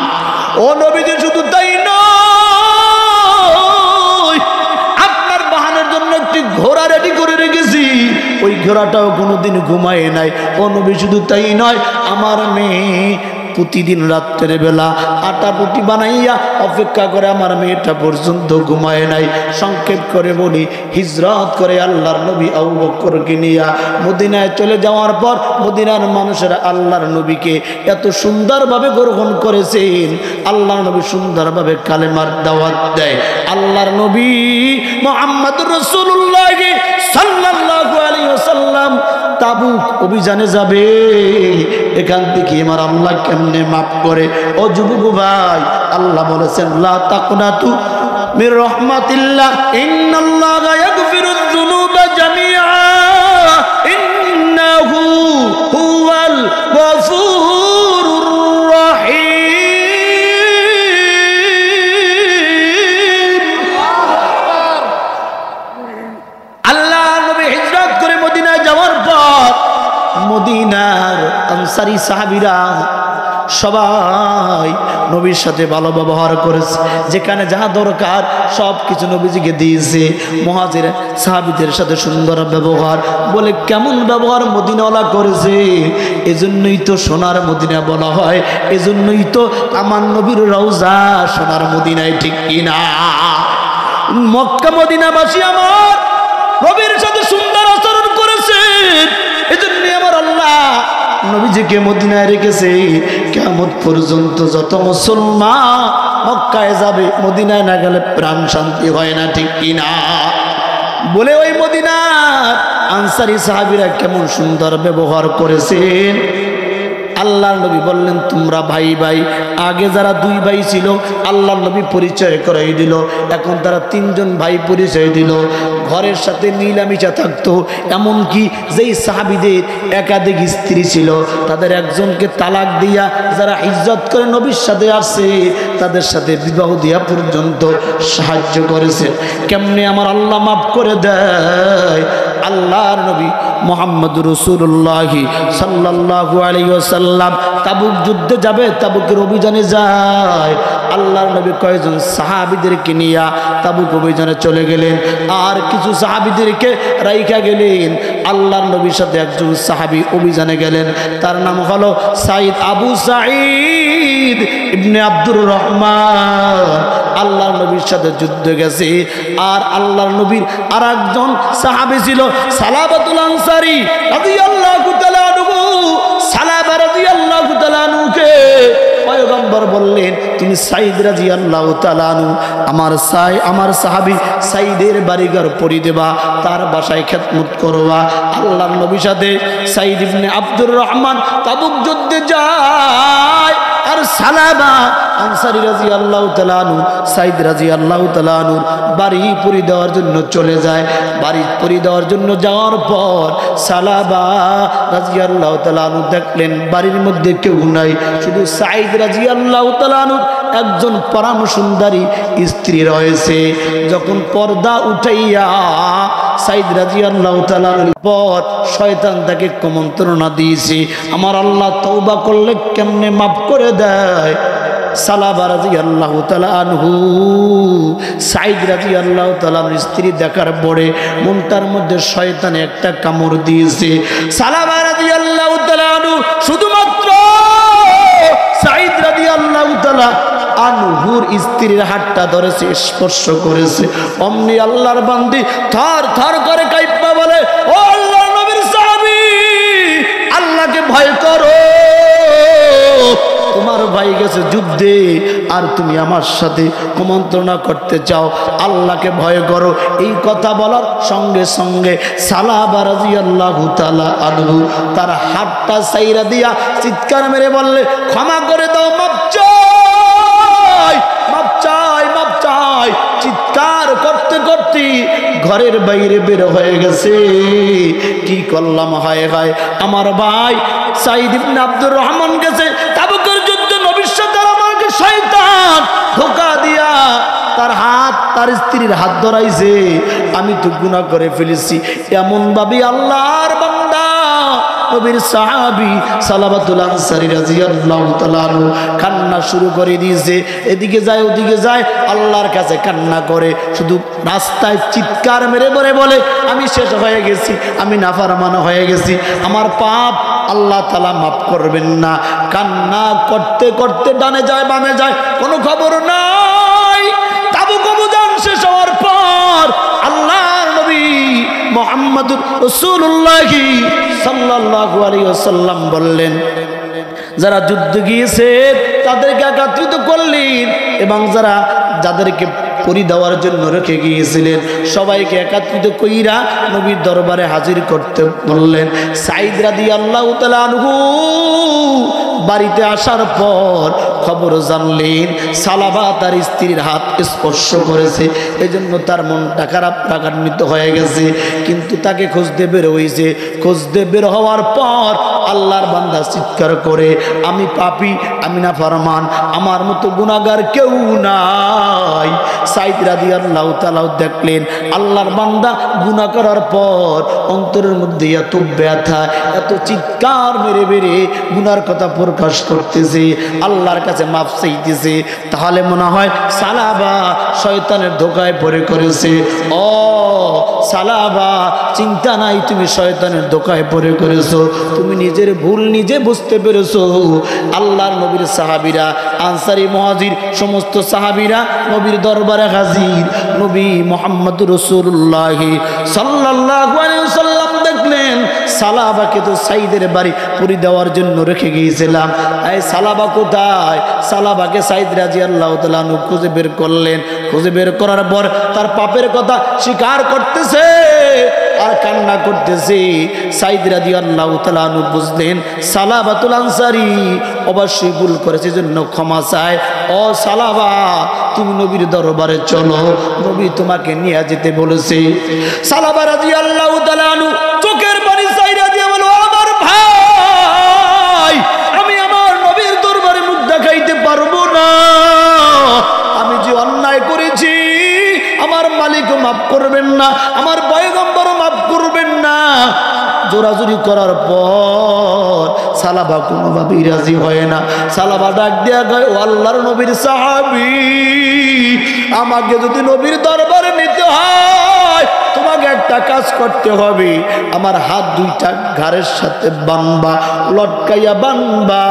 ও নবীজি, শুধু তাই নয়, আপনার বাহনের জন্য একটি ঘোড়া রেডি করে রেখেছি, ওই ঘোড়াটাও কোনোদিন ঘুমায় নাই। ও নবী, শুধু তাই নয়, আমার মেয়ে প্রতিদিন রাত্রের বেলা আটা রুটি বানাইয়া অপেক্ষা করে, আমার মেয়েটা পর্যন্ত ঘুমায় নাই। সংক্ষেপ করে বলি, হিজরত করে আল্লাহর নবী আবু বকরকে নিয়া মদিনায় চলে যাওয়ার পর মদিনার মানুষেরা আল্লাহর নবীকে এত সুন্দরভাবে গ্রহণ করেছেন। আল্লাহর নবী সুন্দরভাবে কালেমার দাওয়াত দেয়। আল্লাহর নবী মুহাম্মদুর রাসূলুল্লাহ সাল্লাল্লাহু আলাইহি ওয়াসাল্লাম তাবুক অভিযানে যাবে। এখান থেকে আমার আল্লাহ কেমনে মাফ করে? ও যুবক ভাই, আল্লাহ বলেছেন, লা তাকনাতু মির রাহমাতিল্লাহ, ইন্নাল্লাহা ইয়াগফিরুয যুনুবা জামিআ, ইন্নাহু হুয়াল গফুরুর রহিম। আল্লাহ নবী হিজরত করে মদিনায় যাওয়ার পর মদিনার আনসারী সাহাবীরা সবাই নবীর সাথে ভালো ব্যবহার করেছে, যেখানে যা দরকার সব কিছু নবীজিকে দিয়েছে। মুহাজির সাহাবীদের সাথে সুন্দর ব্যবহার, বলে কেমন ব্যবহার মদিনাওয়ালা করেছে, এজন্যই তো সোনার মদিনা বলা হয়, এজন্যই তো আমার নবীর রওজা সোনার মদিনায়, ঠিক কিনা? মক্কা মদিনাবাসী আমার নবীর সাথে সুন্দর আচরণ করেছেন, এজন্য আমার আল্লাহ নবীজিকে মদিনায় রেখেছে। কিয়ামত পর্যন্ত যত মুসলমান মক্কায় যাবে, মদিনায় না গেলে প্রাণ শান্তি হয় না, ঠিক কিনা? বলে ওই মদিনার আনসারী সাহাবীরা কেমন সুন্দর ব্যবহার করেছেন। আল্লাহর নবী বললেন তোমরা ভাই ভাই। আগে যারা দুই ভাই ছিল আল্লাহর নবী পরিচয় করাই দিল, এখন তারা তিনজন ভাই পরিচয় দিল। ঘরের সাথে মিলামিশা থাকতো, এমনকি যেই সাহাবীদের একাধিক স্ত্রী ছিল তাদের একজনকে তালাক দিয়া যারা ইজ্জত করে নবীর সাথে আসছে তাদের সাথে বিবাহ দিয়া পর্যন্ত সাহায্য করেছে। কেমনে আমার আল্লাহ মাফ করে দেয়। আল্লাহর নবী মুহাম্মদুর রাসূলুল্লাহ সাল্লাল্লাহু আলাইহি ওয়াসাল্লাম তাবুক যুদ্ধে যাবে, তাবুকের অভিযানে যায়। আল্লাহর নবী কয়েকজন সাহাবীদেরকে নিয়ে তাবুক অভিযানে চলে গেলেন, আর কিছু সাহাবীদেরকে রাইখা গেলেন। আল্লাহর নবীর সাথে একজন সাহাবী অভিযানে গেলেন, তার নাম হলো সাইদ আবু সাঈদ ইবনে আব্দুর রহমান। আল্লাহর নবীর সাথে যুদ্ধ গেছে। আর আল্লাহর নবীর আর একজন সাহাবী ছিল সালাবাতুল আনসারী রাদিয়াল্লাহু তাআলা আনহু। সালাবা রাদিয়াল্লাহু তাআলা আনহুকে পয়গম্বর বললেন তুমি সাইদ রাদিয়াল্লাহু তাআলা আনহু আমার সাহাবী সাইদের বাড়িঘর পরি দেবা, তার বাসায় খেদমত করবা। আল্লাহর নবীর সাথে সাইদ ইবনে আব্দুর রহমান তাবুক যুদ্ধে যায়। আর সালাবা আনসারী রাদিয়াল্লাহু তাআলা আনহু সাইদ রাদিয়াল্লাহু তাআলা আনহুর বাড়ি পরি দেওয়ার জন্য চলে যায়। বাড়ি পরি দেওয়ার জন্য যাওয়ার পর সালাবা রাদিয়াল্লাহু তাআলা আনহু দেখলেন বাড়ির মধ্যে কেউ নাই, শুধু সাইদ রাদিয়াল্লাহু তাআলা আনহুর একজন পরম সুন্দরী স্ত্রী রয়েছে। যখন পর্দা উঠাইয়া সাইদ রাদিয়াল্লাহু তাআলার পর শয়তান তাকে কুমন্ত্রণা দিয়েছে, আমার আল্লাহ তওবা করলে কেমনে মাফ করে দেয়। সালাবা রাদিয়াল্লাহু তাআলা আনহু সাইদ রাদিয়াল্লাহু তাআলার স্ত্রী দেখার পরে মনটার মধ্যে শয়তানে একটা কামড় দিয়েছে। সালাবা রাদিয়াল্লাহু তাআলা আনহু শুধুমাত্র সাইদ রাদিয়াল্লাহু তাআলা আনহুর স্ত্রীর হাতটা ধরেছে, স্পর্শ করেছে। অমনি আল্লাহর বান্দি থর থর করে কাঁপা বলে, ও আল্লাহর নবীর সাহাবী, আল্লাহকে ভয় করো। তোমার ভাই গেছে যুদ্ধে আর তুমি আমার সাথে কুমন্ত্রণা করতে চাও, আল্লাহকে ভয় করো। এই কথা বলার সঙ্গে সঙ্গে সালাবা রাদিয়াল্লাহু তাআলা আনহু তার হাতটা ছাইরা দিয়া চিৎকার মেরে বললে, ক্ষমা করে দাও, মাফ চাই, মাফ চাই, মাফ চাই। চিৎকার করতে করতে ঘরের বাইরে বের হয়ে গেছে। কি করলাম, হায় হায়, আমার ভাই সাইদ ইবনে আব্দুর রহমান গেছে তাবুকের যুদ্ধে, নবীর সাথে আমাকে শয়তান ধোঁকা দিয়া তার হাত তার স্ত্রীর হাত ধরাইছে। আমি তো গুনাহ করে ফেলেছি। এমন ভাবে আল্লাহর বান্দা নবীর সাহাবী সালাবাতুল আনসারী রাদিয়াল্লাহু তাআলা আনহু কান্না শুরু করে দিয়েছে। এদিকে যায় ওদিকে যায়, আল্লাহর কাছে কান্না করে, শুধু রাস্তায় চিৎকার মেরে মেরে বলে, আমি শেষ হয়ে গেছি, আমি নাফরমান হয়ে গেছি, আমার পাপ আল্লাহ তাআলা মাফ করবেন না। কান্না করতে করতে ডানে যায় বামে যায়, কোনো খবর নাই। তাবুক অভিযান শেষ হওয়ার পর আল্লাহর নবী মুহাম্মদুর রাসূলুল্লাহ সাল্লাল্লাহু আলাইহি ওয়াসাল্লাম বললেন, যারা যুদ্ধে গিয়েছে তাদেরকে একত্রিত করলেন এবং যাদেরকে পরি দেওয়ার জন্য রেখে গিয়েছিলেন সবাইকে একত্রিত কইরা নবীর দরবারে হাজির করতে বললেন। সাইদ রাদিয়াল্লাহু তাআলা আনহু বাড়িতে আসার পর খবর জানলেন সালাবা তার স্ত্রীর হাত স্পর্শ করেছে, এজন্য তার মনটা খারাপ, রাগান্বিত হয়ে গেছে। কিন্তু তাকে খুঁজতে বের হয়েছে। খুঁজতে বের হওয়ার পর আল্লাহর বান্দা চিৎকার করে, আমি পাপী, আমি নাফরমান, আমার মতো গুনাহগার কেউ নাই। সাইদ রাদিয়াল্লাহু তাআলা দেখলেন আল্লাহর বান্দা গুনাহ করার পর অন্তরের মধ্যে এত ব্যথা, এত চিৎকার মেরে মেরে গুনার কথা প্রকাশ করতেছে, আল্লাহর কাছে মাফ চাইতেছে, তাহলে মনে হয় সালাবা শয়তানের ধোকায় পড়ে করেছে। ও সালাবা, চিন্তা নাই, তুমি শয়তানের ধোকায় পড়ে করেছো, তুমি নিজের ভুল নিজে বুঝতে পেরেছো। আল্লাহর নবীর সাহাবীরা, আনসারী মুহাজির সমস্ত সাহাবীরা নবীর দরবারে হাজির। নবী মুহাম্মদ রাসূলুল্লাহ সাল্লাল্লাহু আলাইহি ওয়াসাল্লাম দেখলেন সালাবাকে তো সাইদের বাড়ি পুরি দেওয়ার জন্য রেখে গিয়েছিলাম, এই সালাবা কোথায়? সালাবাকে সাইদ রাদিয়াল্লাহু তাআলা আনহু খুঁজে বের করলেন। খুঁজে বের করার পর তার পাপের কথা স্বীকার করতেছে আর কান্না করতেছে। সাইদ রাদিয়াল্লাহু তাআলা আনহু বুঝলেন সালাবাতুল আনসারী অবশ্যই ভুল করেছে, জন্য ক্ষমা চায়। ও সালাবা, তুমি নবীর দরবারে চলো, নবী তোমাকে নিয়ে যেতে বলেছে। সালাবা রাদিয়াল্লাহু তাআলা আনহু চোখের পানি ছাইরা দিয়ে বলো, আমার ভাই, আমি আমার নবীর দরবারে মুখ দেখাইতে পারবো না। আমি যে অন্যায় করেছি আমার মালিকও মাফ করবেন না, আমার পয়গম্বরও মাফ করবেন না। জোরাজুরি করার পর সালাবা কোনোভাবেই রাজি হয় না। সালাবা ডাক দিয়া কয়, ও আল্লাহর নবীর সাহাবী, আমাকে যদি নবীর দরবারে নিতে হয় তোমাকে একটা কাজ করতে হবে, আমার হাত দুইটা ঘাড়ের সাথে বানবা, লটকাইয়া বানবা,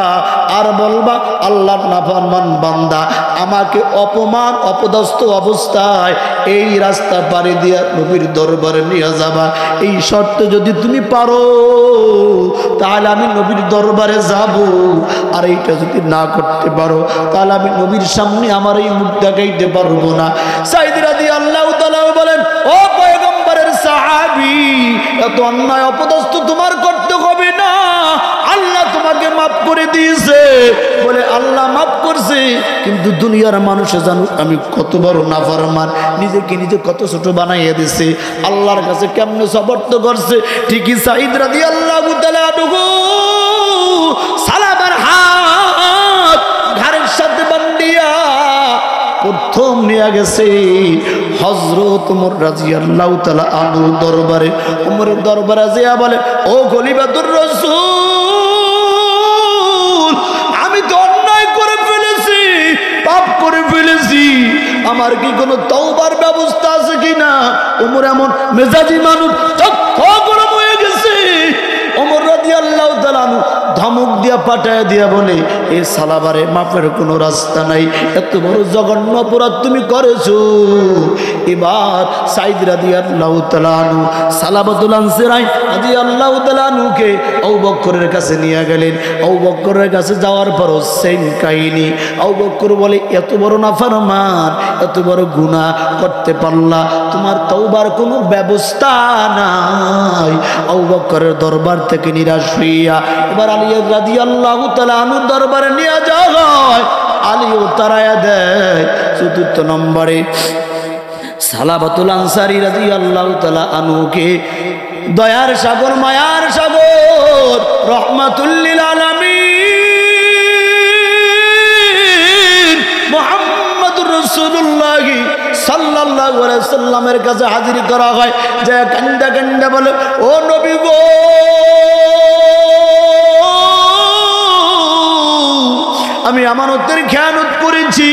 আর বলবা আল্লাহর নাফরমান বান্দা আমাকে অপমান অপদস্থ অবস্থায় এই রাস্তা পাড়ি দিয়া নবীর দরবারে নিয়ে যাবা। এই শর্ত যদি তুমি পারো তাহলে আমি নবীর দরবারে যাব, আর এইটা যদি না করতে পারো তাহলে আমি নবীর সামনে আমার এই মুখ দেখাইতে পারবো না। সাইদ রাদিয়াল্লাহু তাআলা বলেন, ও পয়গম্বরের সাহাবী, এত অন্যায় অপদস্থ তোমার করতে হবে না, আল্লাহ তোমাকে মাফ করে দিয়েছে। বলে আল্লাহ মাফ করছে, কিন্তু দুনিয়ার মানুষে জানুক আমি কত বড় নাফরমান, নিজেকে নিজে কত ছোট বানাইয়া দিছে, আল্লাহর কাছে কেমনে সবর্ত করছে। ঠিকই সাইদ রাদিয়াল্লাহু তাআলা আনহু সালাবার হাত ঘাড়ের সাথে বান্ধিয়া প্রথম নিয়ে গেছে হযরত ওমর রাদিয়াল্লাহু তাআলা আনহু দরবারে। ওমরের দরবারে যেয়া বলে, ও খলিফাতুর রাসূল, আমি তো অন্যায় করে ফেলেছি, পাপ করে ফেলেছি, আমার কি কোনো তওবার ব্যবস্থা আছে কিনা? ওমর এমন মেজাজি মানুষ, চক্ষু গরম হয়ে গেছে। ওমর রাদিয়াল্লাহু তাআলা আনহু ধমক দিয়া পাঠায় দিয়া বলে, এ সালাবারে মাফের কোনো রাস্তা নাই, এত বড় জঘন্য অপরাধ তুমি করেছো। এবার সাইদ রাদিয়াল্লাহু তাআলা আনহু সালাবাতুল আনসারী রাদিয়াল্লাহু তাআলা আনহুকে আবু বকরের কাছে নিয়ে গেলেন। আবু বকরের কাছে যাওয়ার পরও সেম কাহিনী। আবু বকর বলে, এত বড় নাফরমান, এত বড় গুনাহ করতে পারলা, তোমার তওবার কোনো ব্যবস্থা নাই। আবু বকরের দরবার থেকে নিরাশ হইয়া এবার আলী রাদিয়াল্লাহু তাআলা আনহুর দরবারে নিয়ে যাওয়া হয়। আলীও তারায়া দেয়। চতুর্থ নম্বরে সালাবাতুল আনসারী রাদিয়াল্লাহু তাআলা আনহুকে দয়ার সাগর, মায়ার সাগর, রহমাতুল লিল আলামিন মুহাম্মদুর রাসূলুল্লাহ সাল্লাল্লাহু আলাইহি ওয়াসাল্লামের কাছে হাজির করা হয়। যে কান্দা কান্দা বলে, ও নবী গো, আমি আমানতের খেয়ানত করেছি,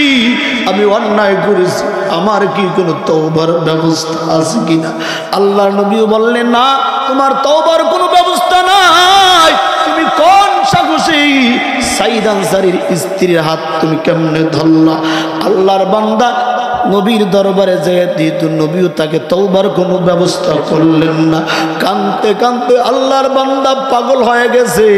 আমি অন্যায় করেছি, আমার কি কোনো তওবার ব্যবস্থা আছে কিনা? আল্লাহর নবীও বললেন, না, তোমার তওবার কোনো ব্যবস্থা নাই। তুমি কোন সাহসে সাইদ আনসারীর স্ত্রীর হাত তুমি কেমনে ধরলা? আল্লাহর বান্দা নবীর দরবারে যেহেতু নবীও তাকে তওবার কোনো ব্যবস্থা করলেন না। কাঁদতে কাঁদতে আল্লাহর বান্দা পাগল হয়ে গেছে।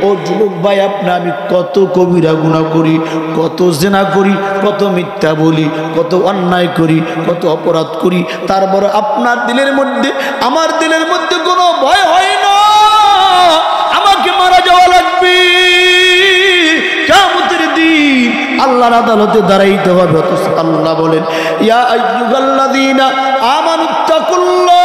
ও যুবক ভাই, আমি কত কবিরা গুনাহ করি, কত জিনা করি, কত মিথ্যা বলি, কত অন্যায় করি, কত অপরাধ করি, তারপর আপনার দিলের মধ্যে আমার দিলের মধ্যে কোনো ভয় হয় না আমাকে মারা যাওয়া লাগবে, কিয়ামতের দিন আল্লাহর আদালতে দাঁড়াইতে হবে। অথচ আল্লাহ বলেন, ইয়া আইয়ুহাল্লাযীনা আমানুত্তাকুল্লাহ,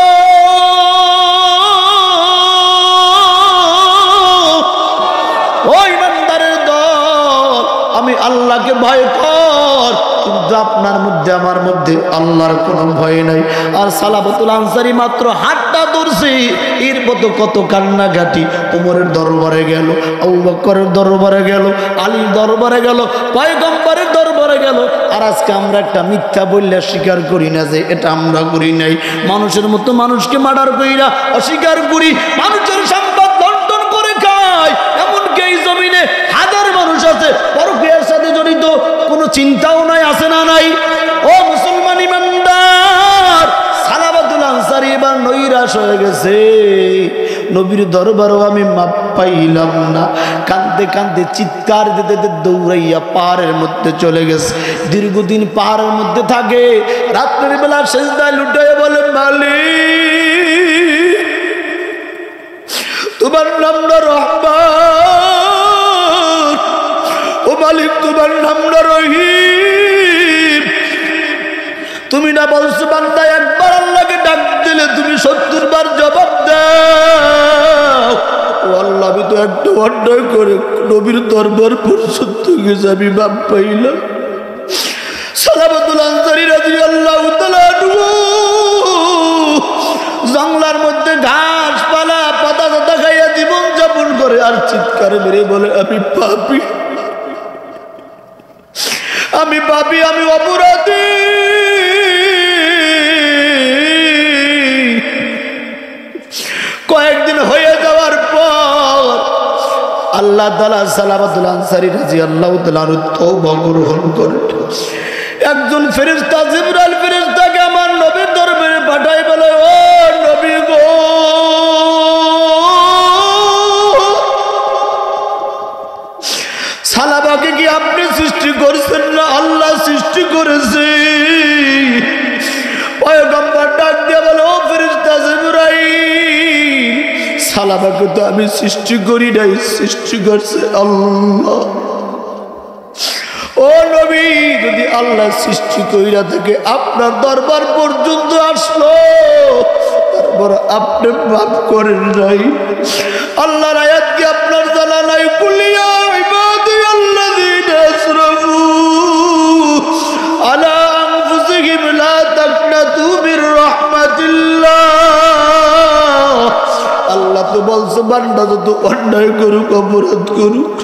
ও ইমানদারের দল, আমি আল্লাহকে ভয় কর। কিন্তু আপনার মধ্যে আমার মধ্যে আল্লাহর কোনো ভয় নাই। আর সালাবাতুল আনসারী মাত্র হাতটা ধরছে, এর মতো কত কান্নাকাটি। ওমরের দরবারে গেল, আবু বকরের দরবারে গেল, আলীর দরবারে গেল, পয়গম্বরের দরবারে গেল। আর আজকে আমরা একটা মিথ্যা বললে স্বীকার করি না যে এটা আমরা করি নাই। মানুষের মতো মানুষকে মার্ডার কইরা অস্বীকার করি, মানুষের সম্পদ লন্ডন করে খায়। এমনকি এই জমিনে হাজার মানুষ আছে পরকীয়ার সাথে জড়িত, কোনো চিন্তাও নাই, আছে না নাই? ও মুসলমান ইমানদার, সালাবাতুল আনসারী এবার নৈরাশ হয়ে গেছে। নবীর দরবারও আমি মাপ পাইলাম না। কাঁদতে কাঁদতে চিৎকার দিতে দিতে দৌড়াইয়া পাহাড়ের মধ্যে চলে গেছে। দীর্ঘদিন পাহাড়ের মধ্যে থাকে, রাত্রের বেলা সেজদায় লুটাইয়া বলে, মালিক তোমার নামটা রহমান, ও মালিক তোমার নামটা রহিম। তুমি না বলছো বান্দা একবার আল্লাহকে ডাক দিলে তুমি 70 বার জবাব দাও। ও আল্লাহ, আমি তো একটা অন্যায় করে নবীর দরবার পর্যন্ত গেছে, আমি বাপ পাইলাম। সালাবাতুল আনসারী রাদিয়াল্লাহু তাআলা জঙ্গলার মধ্যে ঘাস পালা পাতা পাতা খাইয়া জীবন যাপন করে, আর চিৎকার মেরে বলে, আমি পাপী, আমি পাপী, আমি অপরাধী। কয়েকদিন হয়ে যাওয়ার পর আল্লাহ তাআলা সালাবাতুল আনসারী রাদিয়াল্লাহু তাআলা তওবা গ্রহণ করে একজন ফেরেশতা, জিবরাইল ফেরেশতাকে আমার নবীর দরবারে পাঠাই বলে, ও নবী গো, সালাবাকে কি আপনি সৃষ্টি করেছেন না আল্লাহ সৃষ্টি করেছে? পয়গম্বর ডাক দিয়ে বলে, ও ফেরেশতা জিবরাইল, সালাবাকে তো আমি সৃষ্টি করি নাই, সৃষ্টি করছে আল্লাহ। ও নবী, যদি আল্লাহ সৃষ্টি কইরা থেকে আপনার দরবার পর্যন্ত আসলো, তারপর আপনি মাফ করেন নাই। আল্লাহর আয়াত কি আপনার জানা নাই? কুলিয়া ইবাদিয়াল্লাযীনা আসরাফু আলা আনফুসিহিম লা তাকনাতু মির রাহমাতিল্লাহ। আল্লাহ তো বলছে বান্দা যত অন্যায় করুক, অপরাধ করুক,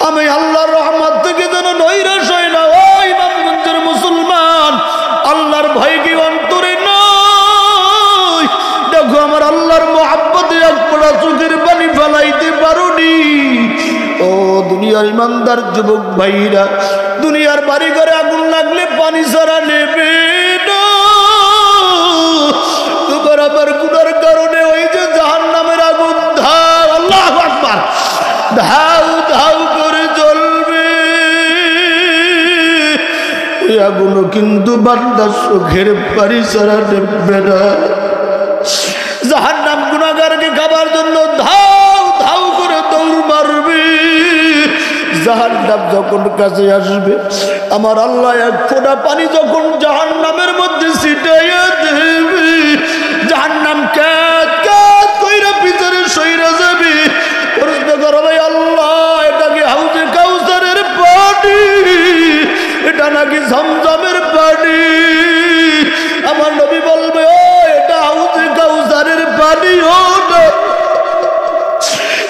আমি আল্লাহর রহমত থেকে যেন নৈরাশ হয় না। ও ইমামগঞ্জের মুসলমান, আল্লাহর ভয় কি অন্তরে নাই? দেখো আমার আল্লাহর মহব্বতে এক ফোঁটা চোখের পানি ফেলাইতে পারোনি। ও দুনিয়ার ইমানদার যুবক ভাইরা, দুনিয়ার বাড়ি ঘরে আগুন লাগলে পানি ছাড়া নেবে না। তোমার আমার গুনার কারণে ওই যে জাহান্নামের আগুন ধাও, আল্লাহু আকবার, ধাউ ধাউ করে জ্বলবে। ওই আগুনও কিন্তু বান্দার চোখের পানি ছাড়া নেবে না। জাহান্নাম গুনাহগারকে খাবার জন্য ধাউ ধাউ করে দৌড় মারবে। জাহান্নাম যখন কাছে আসবে, আমার আল্লাহ এক ফোঁটা পানি যখন জাহান্নামের মধ্যে ছিটাইয়া দেবে, জাহান্নাম কাঁদ কাঁদ কইরা ভিতরে সইরা যাবে। প্রশ্ন করো, ভাই আল্লাহ, এটা কি হাউজে কাউসারের পানি? এটা নাকি ঝমঝমের পানি? আমার নবী বলবে, ও এটা হাউজে কাউসারের পানিও না,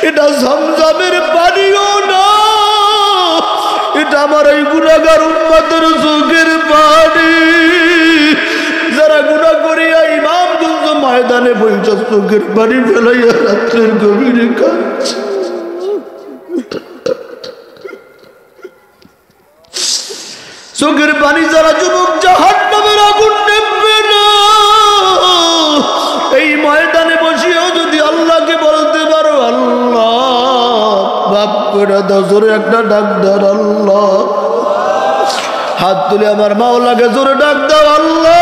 এটা ঝমঝমের পানিও না, এটা আমার এই গুনাহগার উম্মতের চোখের পানি। যারা গুনাহ করিয়া ইমামগঞ্জ ময়দানে বইটা চোখের পানি ফেলাইয়া রাত্রের গভীরে কাঁদছে। চোখের পানি যারা যুবক, জাহান্নামের আগুন নেবে না। এই ময়দানে বসিয়েও যদি আল্লাহকে বলতে পারো, আল্লাহ বাপ করে দাও, জোরে একটা ডাক দাও আল্লাহ। হাত তুলে আমার মাওলাকে জোরে ডাক দাও আল্লাহ।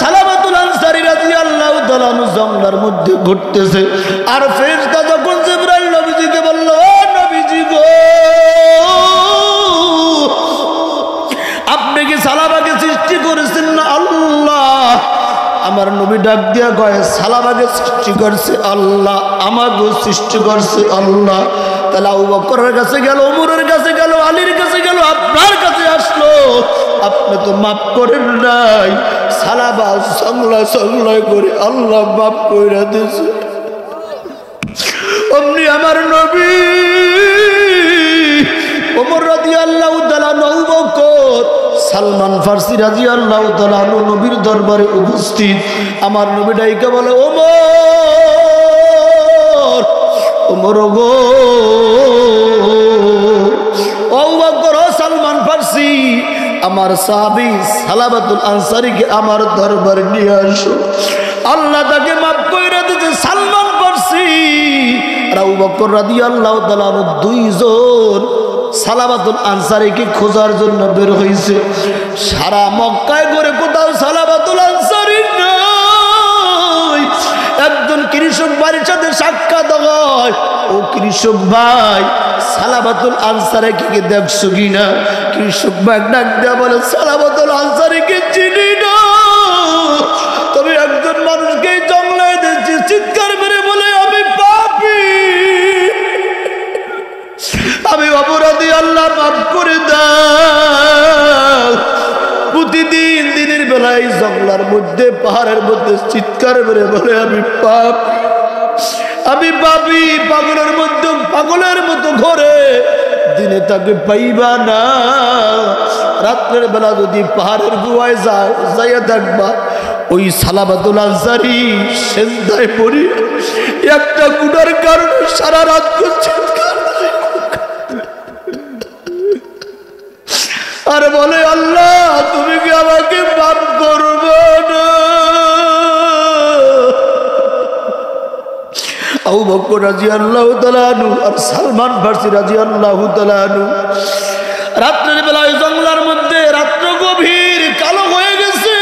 সালাবাতুল আনসারী রাদিয়াল্লাহু তাআলা আনহু জঙ্গলার মধ্যে ঘুরতেছে। আর ফেরেশতা যখন জিবরাইল নবীজিকে বলল, ও নবীজি গো, আপনি কি সালাবাকে সৃষ্টি করেছেন না আল্লাহ? আমার নবী ডাক দিয়া কয়, সালাবাকে সৃষ্টি করছে আল্লাহ, আমাকেও সৃষ্টি করছে আল্লাহ। তাহলে আবু বকরের কাছে গেল, ওমরের কাছে গেল, আলীর কাছে গেল, আপনার কাছে আসলো, আপনি তো মাফ করেন নাই। সালাবা সংলা সংলা করে আল্লাহ মাফ করে দিয়েছে। অমনি আমার নবী ওমর রাদিয়াল্লাহু তাআলা, আবু বকর, সালমান ফারসি রাদিয়াল্লাহু তাআলা নবীর দরবারে উপস্থিত। আমার নবী ডাইকা বলে, ওমর, ওমর গো, আবু বকর ও সালমান ফারসি, আমার সাহাবী সালাবাতুল আনসারীকে আমার দরবারে নিয়ে আসো, আল্লাহ তাকে মাফ কইরা দিতে। সালমান ফারসি আর আবু বকর রাদিয়াল্লাহু তাআলা দুইজন সালাবাতুল আনসারীকে খোঁজার জন্য বের হয়েছে। সারা মক্কায় ঘুরে কোথাও সালাবাতুল আনসারী নাই। একজন কৃষক বাড়ির সাথে সাক্ষাৎ হয়, ও কৃষক ভাই, সালাবাতুল আনসারীকে দেখছো কিনা? কৃষক ভাই ডাক দেয়া বলে, সালাবাতুল আনসারীকে চিনি না, তবে একজন মানুষকে জঙ্গলে দেখছি। চিৎকার মেরে বলে, আমি পাপী, আমি অপরাধী, আল্লাহ মাফ করে দাও। প্রতিদিন দিনের বেলায় জঙ্গলার মধ্যে, পাহাড়ের মধ্যে চিৎকার মেরে বলে, আমি পাপী, আমি পাপী। পাগলের মধ্যে পাগলের মতো ঘরে দিনে তাকে পাইবা না, রাত্রের বেলা যদি পাহাড়ের গুহায় যাইয়া দেখবা, ওই সালাবাতুল আনসারী সেজদায় পড়ি একটা গুনার কারণে সারা রাত চিৎকার আর বলে, আল্লাহ তুমি কি আমাকে মাফ করবে না? আবু বকর রাদিয়াল্লাহু তাআলা আনহু আর সালমান ফারসি রাদিয়াল্লাহু তাআলা আনহু রাত্রের বেলায় জঙ্গলার মধ্যে, রাত্র গভীর কালো হয়ে গেছে,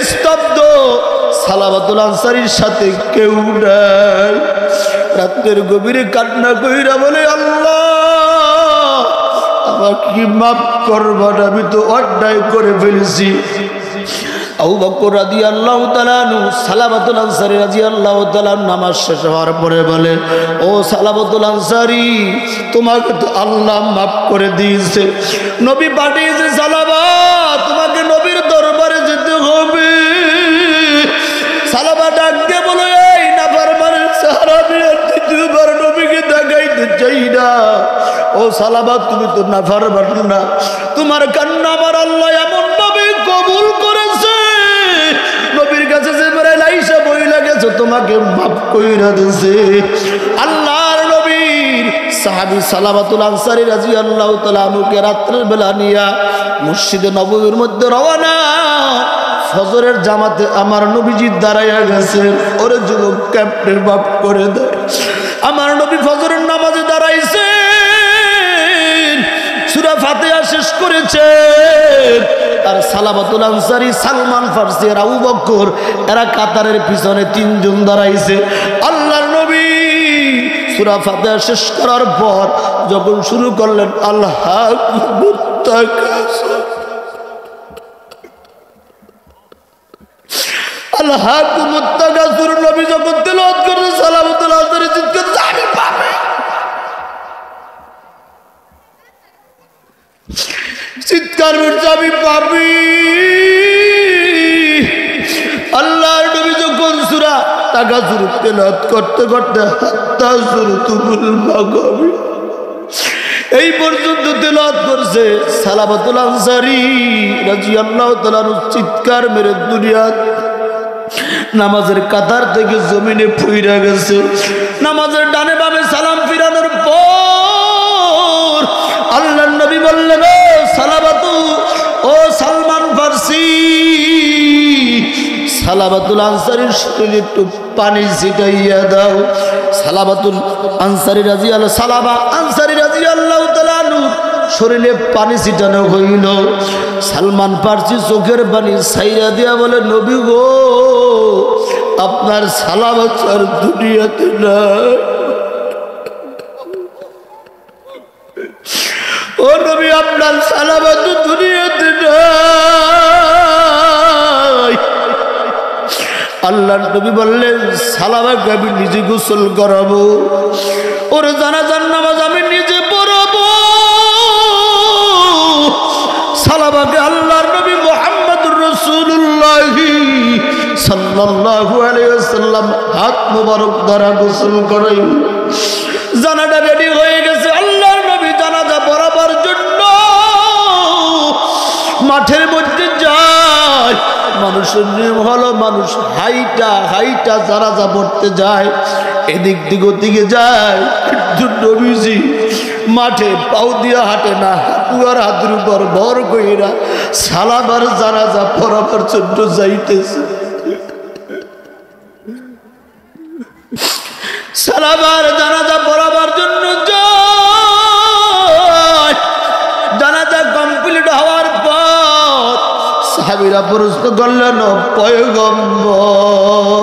স্তব্ধ, সালাবাতুল আনসারীর সাথে কেউ নাই। রাত্রের গভীরে কান্না কইরা বলে, আল্লাহ আমাকে মাফ করবেন, আমি তো অন্যায় করে ফেলেছি। আবু বকর রাদিয়াল্লাহু তাআলা আনহু সালাবাতুল আনসারী রাদিয়াল্লাহু তাআলা নামাজ শেষ হওয়ার পরে বলে, ও সালাবাতুল আনসারী, তোমাকে তো আল্লাহ মাফ করে দিয়েছে, নবী পাঠিয়েছে, সালাবা তোমাকে নবীর দরবারে যেতে হবে। সালাবা ডাক দিয়ে বলে, এই নাফরমানের সাহাবী, দ্বিতীয়বার নবীকে দেখাইতে চাই না। ও সালাবা, তুমি তো নাফরমান না, তোমার কান্না আমার আল্লাহ এমন ভাবে কবুল করেছে, নবীর কাছে জিবরাইল আইসা বইলা গেছে, তোমাকে মাফ কইরা দিয়েছে। আল্লাহর নবীর সাহাবী সালাবাতুল আনসারী রাদিয়াল্লাহু তাআলা আনহুকে রাত্রের বেলা নিয়া মসজিদে নববীর মধ্যে রওনা। ফজরের জামাতে আমার নবীজি দাঁড়াইয়া গেছে, ওরে যুবক, ক্যাপ্টেন মাফ করে দেয়। আমার নবী ফজরের নামাজে দাঁড়াইছে, সূরা ফাতিহা শেষ করেছে, আর সালাবাতুল আনসারী, সালমান ফারসি আর আবু বকর এরা কাতারের পিছনে তিনজন দাঁড়াইছে। আল্লাহর নবী সূরা ফাতিহা শেষ করার পর যখন শুরু করলেন, আল্লাহ আল্লাহ কুমুত্তাকাসুর, নবী যখন তেলাওয়াত করতে সালাবাতুল আনসারী চিৎকার, আমি পাপী, চিৎকার করছে, আমি পাপী। আল্লাহর নবী যখন সূরা তাকাসুর তেলাওয়াত করতে করতে হাত্তা সুরতুল মাগাবি এই পর্যন্ত তেলাওয়াত করছে, সালাবাতুল আনসারী রাদিয়াল্লাহু তাআলা চিৎকার মেরে দুনিয়া নামাজের কাতার থেকে জমিনে ফুইরা গেছে। নামাজের ডানে বামে সালাম ফিরানোর পর আল্লাহর নবী বললেন, ও সালাবাতু, ও সালমান ফারসি, সালাবাতুল আনসারীর শরীরে একটু পানি ছিটাইয়া দাও। সালাবাতুল আনসারী রাদিয়াল্লাহু সালাবা আনসারী রাদিয়াল্লাহু তাআলা আনহু শরীরে পানি ছিটানো হইল। সালমান ফারসি চোখের পানি ছাইরা দিয়া বলে, নবী গো, আপনার সালাবাত আর দুনিয়াতে নাই। ও নবী, আপনার সালাবাত দুনিয়াতে নাই। আল্লাহর নবী বললেন, সালাবাকে আমি নিজে গোসল করাবো, ওর জানাজার নামাজ আমি নিজে পড়াবো। সাল্লাল্লাহু আলাইহি ওয়াসাল্লাম হাত মোবারক দ্বারা গোসল করাইল। জানাজা রেডি হয়ে গেছে, আল্লাহর নবী জানাজা পড়াবার জন্য মাঠের মধ্যে যায়। মানুষের নিয়ম হলো মানুষ হাইটা হাইটা জানাজা পড়তে যায়, এদিক দিক ওদিকে যায়, কিন্তু নবীজি মাঠে পাও দিয়া হাঁটে না, হাঁটুয়ার হাতের উপর ভর কইরা সালাবার জানাজা পড়াবার জন্য যাইতেছে। সালাবার জানাজা পড়াবার জন্য যায়। জানাজা কমপ্লিট হওয়ার পর সাহাবীরা প্রশ্ন করলেন, পয়গম্বর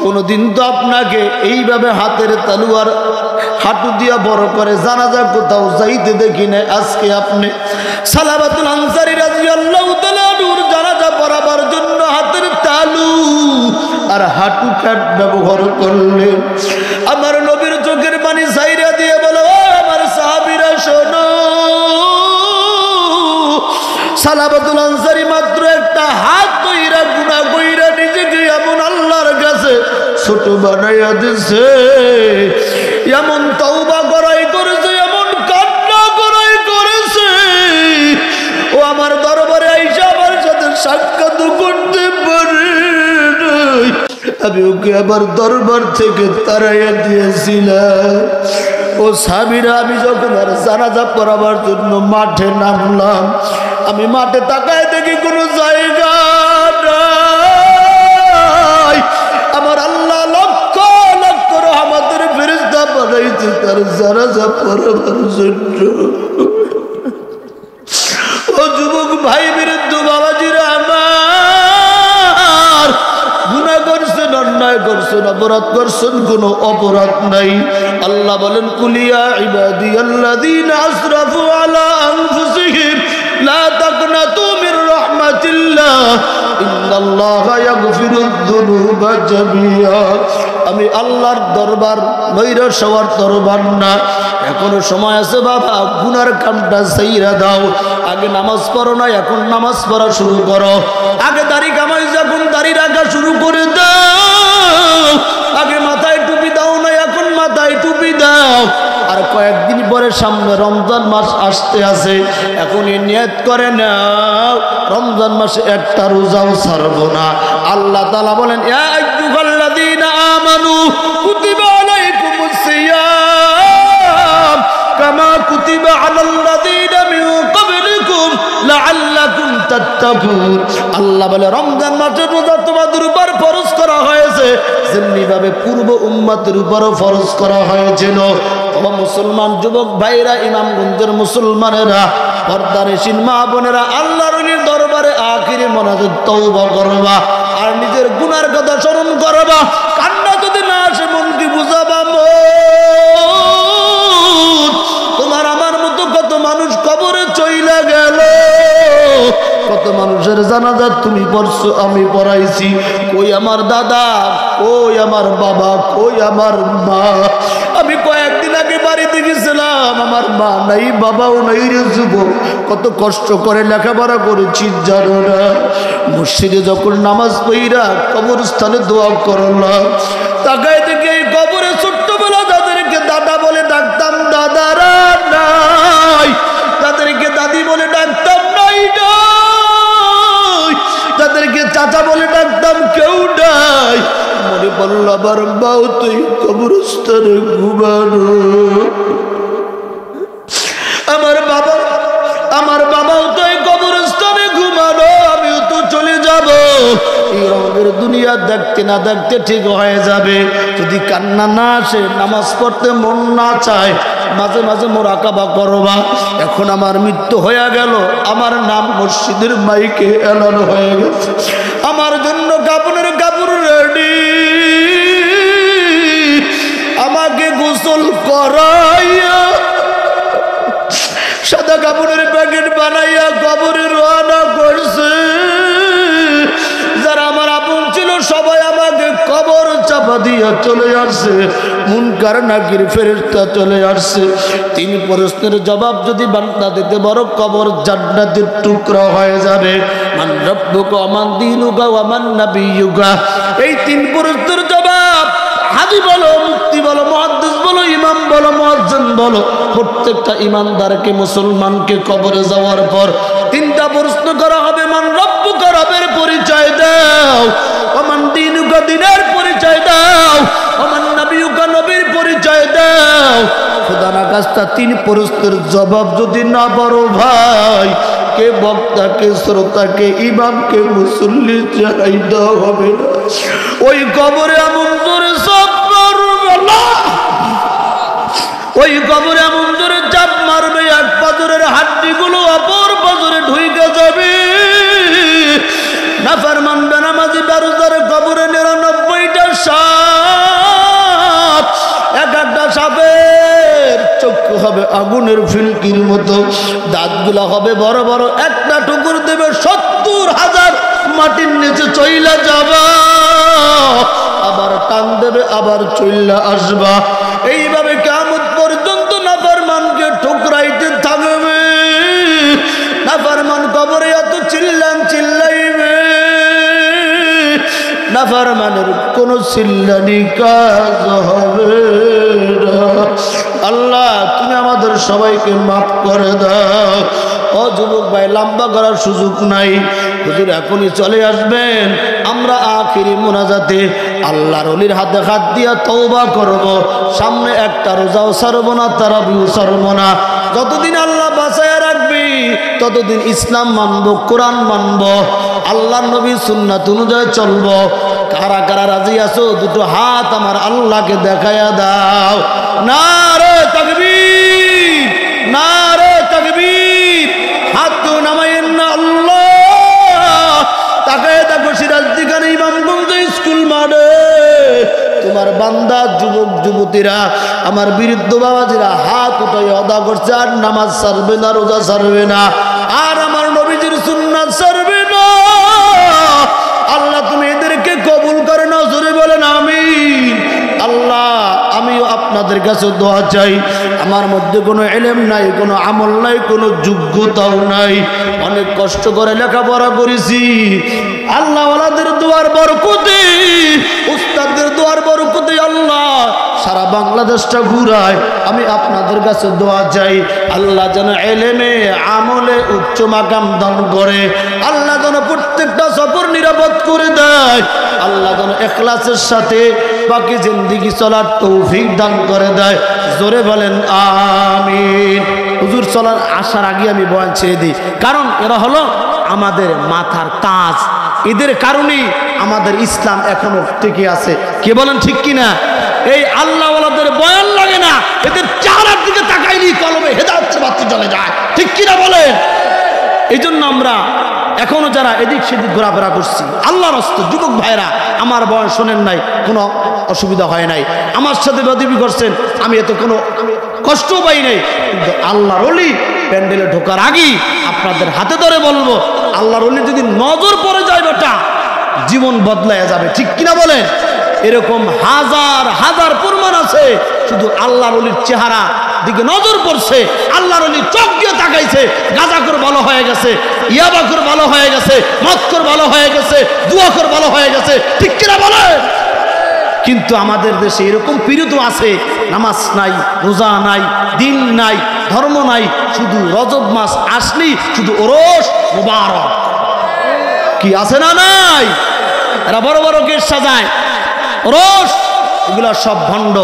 কোনদিন তো আপনাকে এইভাবে হাতের তালুয়ার হাঁটু দিয়া বড় করে জানাজা কোথাও যাইতে দেখি না, আজকে আপনি সালাবাতুল আনসারী রাদিয়াল্লাহু তাআলা নূর জানাজা পড়াবার জন্য হাতের তালু আর হাঁটু কাট ব্যবহার করলেন। আমার নবীর চোখের পানি ছাইরা দিয়ে বলো, আমার সাহাবীরা শোনো, সালাবাতুল আনসারী মাত্র একটা হাত কইরা গুনাহ কইরা নিজেকে এমন আল্লাহর কাছে ছোট বানাইয়া দিছে, এমন তওবা করাই করেছে, এমন কান্না করাই করেছে, ও আমার দরবারে আইসা আমার সাথে সাক্ষাৎ করতে পারে নাই। আমি ওকে আবার দরবার থেকে তাড়াইয়া দিয়েছিলাম। ও সাহাবীরা, আমি যখন আর জানাজা পড়াবার জন্য মাঠে নামলাম, আমি মাঠে তাকায় দেখি কোনো জায়গা নাই। আমার আল্লাহ লক্ষ লক্ষ রহমতের ফেরেশতা পাঠাইছে তার জানাজা পড়াবার জন্য। ও যুবক ভাই বিরুদ্ধ বাবাজিরা আমার, গুনাহ করছেন, অন্যায় করছেন, অপরাধ করছেন, কোনো অপরাধ নাই। আল্লাহ বলেন, কুলিয়া ইবাদিয়াল্লাযীনা আসরাফু আলা আনফুসিহিম লা তাকনাতু মির রাহমাতিল্লাহ ইন্নাল্লাহা ইয়াগফিরুয যুনুবা জামিআ। আমি আল্লাহর দরবার নৈরাশ হওয়ার দরবার না। এখনো সময় আছে বাবা, গুনার কামটা ছাইরা দাও। আগে নামাজ পড়ো না, এখন নামাজ পড়া শুরু করো। আগে দাড়ি কামাই, যখন দাড়ি রাখা শুরু করে দাও। আগে মাথায় টুপি দাও না, এখন মাথায় টুপি দাও। আর কয়েকদিন পরে সামনে রমজান মাস আসতে আছে, এখন নিয়ত করে নাও রমজান মাসে একটা রোজাও ছাড়বো না। আল্লাহ তাআলা বলেন, ইয়া আইয়ুহাল্লাযীনা আমানু কুতিবা আলাইকুমুস সিয়াম কামা কুতিবা আলাল্লাযীনা মিন ক্বাবলিকুম লাআল্লাকুম তাত্তাকুন। আল্লাহ বলে, রমজান মাসের রোজা তোমাদের উপর ফরজ করা হয়েছে যেমনি ভাবে পূর্ব উম্মতের উপরও ফরজ করা হয়েছিল। ও মুসলমান যুবক ভাইরা, ইমামগঞ্জের মুসলমানেরা, পর্দানিশীন মা বোনেরা, আল্লাহর দরবারে আখিরি মোনাজাত তওবা করবা আর নিজের গুনার কথা স্মরণ করবা। কান্না যদি না আসে মন কি বুঝাবা? তোমার আমার মতো কত মানুষ কবরে চইলা গেল, কত মানুষের জানাজা তুমি পড়ছো, আমি পড়াইছি। কই আমার দাদা, কই আমার বাবা, কই আমার মা? আমি কয়েকদিন আগে বাড়িতে গেছিলাম, আমার মা নাই, বাবাও নাই রে যুবক। কত কষ্ট করে লেখাপড়া করেছি জানো না। মসজিদে যখন নামাজ পড়া কবরস্থানে দোয়া করলাম, তাকায় থেকে এই কবরে ছোট্টবেলা তাদেরকে দাদা বলে ডাকতাম, দাদারা নাই। তাদেরকে দাদি বলে ডাকতাম, নাই নাই। তাদেরকে চাচা বলে ডাকতাম, কেউ নাই। মনে পড়ল আবার বাউ তুই কবরস্থানে ঘুমানো। আমার বাবাও তো এই কবরস্থানে ঘুমানো, আমিও তো চলে যাব। এই রঙের দুনিয়া দেখতে না দেখতে ঠিক হয়ে যাবে। যদি কান্না না আসে, নামাজ পড়তে মন না চায়, মাঝে মাঝে মোরাকাবা করবা। এখন আমার মৃত্যু হয়ে গেল, আমার নাম মসজিদের মাইকে এলান হয়ে গেছে, আমার জন্য কাপড়ের কাপড় রেডি, আমাকে গোসল করাইয়া সাদা কাপড়ের প্যাকেট বানাইয়া কবরে রওনা করছে। যারা আমার আপন ছিল সবাই আমাকে কবর চাপা দিয়া চলে আসছে। মুনকার নাকির ফেরেশতা চলে আসছে। 3 প্রশ্নের জবাব যদি বান্দা দিতে পারো, কবর জান্নাতের টুকরা হয়ে যাবে। মান রাব্বুকা ওয়া মান দীনুকা ওয়া মান নাবিয়্যুকা। এই তিন প্রশ্নের জবাব হাজি বলো, মুফতি বলো, মুহাদ্দিস বলো, ইমাম বলো, মুয়াজ্জিন বলো, প্রত্যেকটা ইমানদারকে মুসলমানকে কবরে যাওয়ার পর তিনটা প্রশ্ন করা হবে। মান রাব্বুকা, রবের পরিচয় দাও। ওয়া মান দীনুকা, দ্বীনের পরিচয় দাও। ওয়া মান নাবিয়্যুকা, নবীর পরিচয় দাও। খোদা না কাজটা তিন প্রশ্নের জবাব যদি না পারো ভাই, কে বক্তা, কে শ্রোতা, কে ইমাম, কে মুসল্লি চাই দেওয়া হবে না। ওই কবরে এমন জোরে চাপ মারবে না, ওই কবরে এমন জোরে চাপ মারবে এক পাথরের হাড্ডিগুলো অপর পাথরে ঢুকে যাবে। নাফরমান বেনামাজি বেরোজগার কবরে 99টা সাপ, এক একটা সাপের চক্ষু হবে আগুনের ফিলকির মতো, দাঁতগুলা হবে বড় বড়, একটা টুকুর দেবে 70,000 মাটির নিচে চইলা যাবা, আবার টান দেবে, আবার চইলা আসবা। এইভাবে কিয়ামত পর্যন্ত নাফরমানকে ঠুকরাইতে থাকবে। নাফরমান কবরে এত চিল্লাইবে, নাফরমানের কোনো চিল্লানি কাজ হবে না। আল্লাহ তুমি আমাদের সবাইকে মাফ করে দাও। ও যুবক ভাই, লম্বা করার সুযোগ নাই, হুজুর এখনই চলে আসবেন। আমরা আখিরি মুনাজাতে আল্লাহর ওলির হাতে হাত দিয়া তওবা করব। সামনে একটা রোজাও ছাড়ব না, তারাবিও ছাড়ব না। যতদিন আল্লাহ বাঁচায়া রাখবি ততদিন ইসলাম মানব, কোরআন মানব, আল্লাহর নবীর সুন্নাত অনুযায়ী চলব। কারা কারা রাজি আছো দুটো হাত আমার আল্লাহকে দেখায়া দাও। নারে তাকবীর, নারে তাকবীর। হাত তো নামাইয়েন না। আল্লাহ তাকায় দেখো সিরাজদিখানে ইমামগঞ্জ স্কুল মাঠে তোমার বান্দা যুবক যুবতীরা, আমার বৃদ্ধ বাবাজিরা হাত উঠাই অদা করছে, আর নামাজ ছাড়বে না, রোজা ছাড়বে না, আর আমার নবীজির সুন্নাত ছাড়বে না। আল্লাহ তুমি এদেরকে কবুল করে নাও, জোরে বলেন আমিন। আল্লাহ আমিও আপনাদের কাছে দোয়া চাই। আমার মধ্যে কোনো ইলম নাই, কোনো আমল নাই, কোনো যোগ্যতাও নাই, অনেক কষ্ট করে লেখাপড়া করেছি। আল্লাহ ওয়ালাদের দোয়ার বরকতে, উস্তাদদের দোয়ার বরকতে আল্লাহ সারা বাংলাদেশটা ঘুরায়। আমি আপনাদের কাছে দোয়া চাই, আল্লাহ যেন ইলমে আমলে উচ্চ মাকাম দান করে, আল্লাহ যেন প্রত্যেকটা সফর নিরাপদ করে দেয়, আল্লাহ যেন ইখলাসের সাথে বাকি জিন্দেগি চলার তৌফিক দান করে দেয়। জোরে বলেন আমিন। হুজুর চলার আসার আগে আমি বয়ান ছেড়ে দিই, কারণ এরা হলো আমাদের মাথার তাজ। এদের কারণেই আমাদের ইসলাম এখনো টিকে আছে। কে বলেন ঠিক কিনা? এই আল্লাহওয়ালাদের বয়ান লাগে না, এদের চেহারার দিকে তাকাইলি কলবে হেদায়েতের বাতি জ্বলে যায়। ঠিক কিনা বলেন? এই জন্য আমরা এখনো যারা এদিক সেদিক ঘোরাফেরা করছি, আল্লাহর রাস্তায় যুবক ভাইরা, আমার বয়ান শোনেন নাই, কোনো অসুবিধা হয় নাই, আমার সাথে বেয়াদবি করছেন, আমি এতে কোনো কষ্টও পাই নাই। কিন্তু আল্লাহর ওলি প্যান্ডেলে ঢোকার আগেই আপনাদের হাতে ধরে বলবো, আল্লাহর ওলি যদি নজর পড়ে যায় বেটা, জীবন বদলায়া যাবে। ঠিক কিনা বলেন? এরকম হাজার হাজার প্রমাণ আছে। শুধু আল্লাহর ওলির চেহারা দিকে নজর পড়ছে, আল্লাহর ওলি চোখ দিয়ে তাকাইছে, গাঁজাখোর ভালো হয়ে গেছে, ইয়াবাখোর ভালো হয়ে গেছে, মদখোর ভালো হয়ে গেছে, জুয়াখোর ভালো হয়ে গেছে। ঠিক কিনা বলেন? কিন্তু আমাদের দেশে এরকম পীড়িত আছে, নামাজ নাই, রোজা নাই, দিন নাই, ধর্ম নাই, শুধু রজব মাস আসলেই শুধু ওরস মুবারক। কি আছে না নাই? এরা বড় বড় গেট সাজায়, ওরস, এগুলা সব ভণ্ড।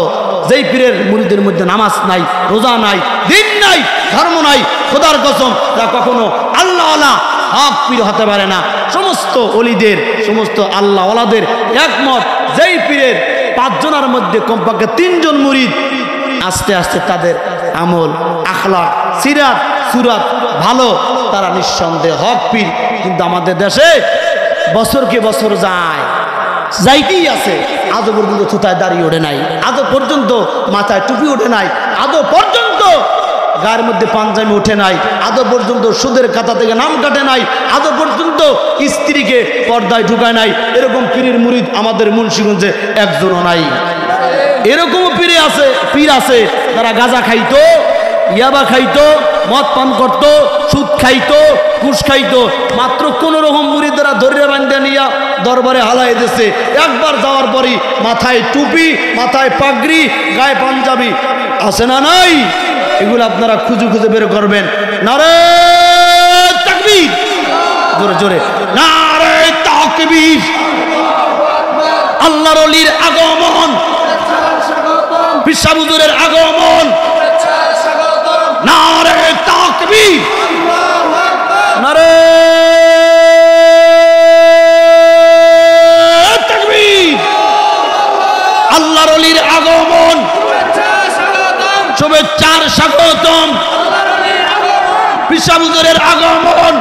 যেই পীরের মুরিদের মধ্যে নামাজ নাই, রোজা নাই, দিন নাই, ধর্ম নাই, খোদার কসম তা কখনো আল্লাহওয়ালা হক পীর হতে পারে না। সমস্ত ওলিদের, সমস্ত আল্লাহওয়ালাদের একমত, যেই পীরের 5 জনের মধ্যে কমপক্ষে 3 জন মুরিদ, আস্তে আস্তে তাদের আমল, আখলাক, সিরাত, সুরাত ভালো, তারা নিঃসন্দেহে হক পীর। কিন্তু আমাদের দেশে বছরকে বছর যায়, যাইতেই আছে, আজও পর্যন্ত থুতায় দাঁড়িয়ে ওঠে নাই, আজও পর্যন্ত মাথায় টুপি ওঠে নাই, আজও পর্যন্ত গায়ের মধ্যে পাঞ্জাবি ওঠে নাই, আজও পর্যন্ত সুদের খাতা থেকে নাম কাটে নাই, আজও পর্যন্ত স্ত্রীকে পর্দায় ঢুকায় নাই। এরকম পীরের মুরিদ আমাদের মুন্সিগঞ্জে একজনও নাই। এরকমও পীর আছে, তারা গাঁজা খাইতো, ইয়াবা খাইতো, মদ পান করত, সুদ খাইতো, ঘুষ খাইতো, মাত্র কোন রকম মুরিদরা ধরে বান্ধা নিয়া দরবারে হালাই দিছে। একবার যাওয়ার পরই মাথায় টুপি, মাথায় পাগড়ি, গায়ে পাঞ্জাবি আছে না নাই? এগুলো আপনারা খুঁজে খুঁজে বের করবেন। নারে তাকবীর, জোরে জোরে নারে তাকবীর। আল্লাহর ওলির আগমন, বিশা হুজুরের আগমন, নারে তাকবীর, নারে তাকবীর। আল্লাহর ওলির আগমন, শুভেচ্ছার স্বাগতম। বিশা হুজুরের আগমন,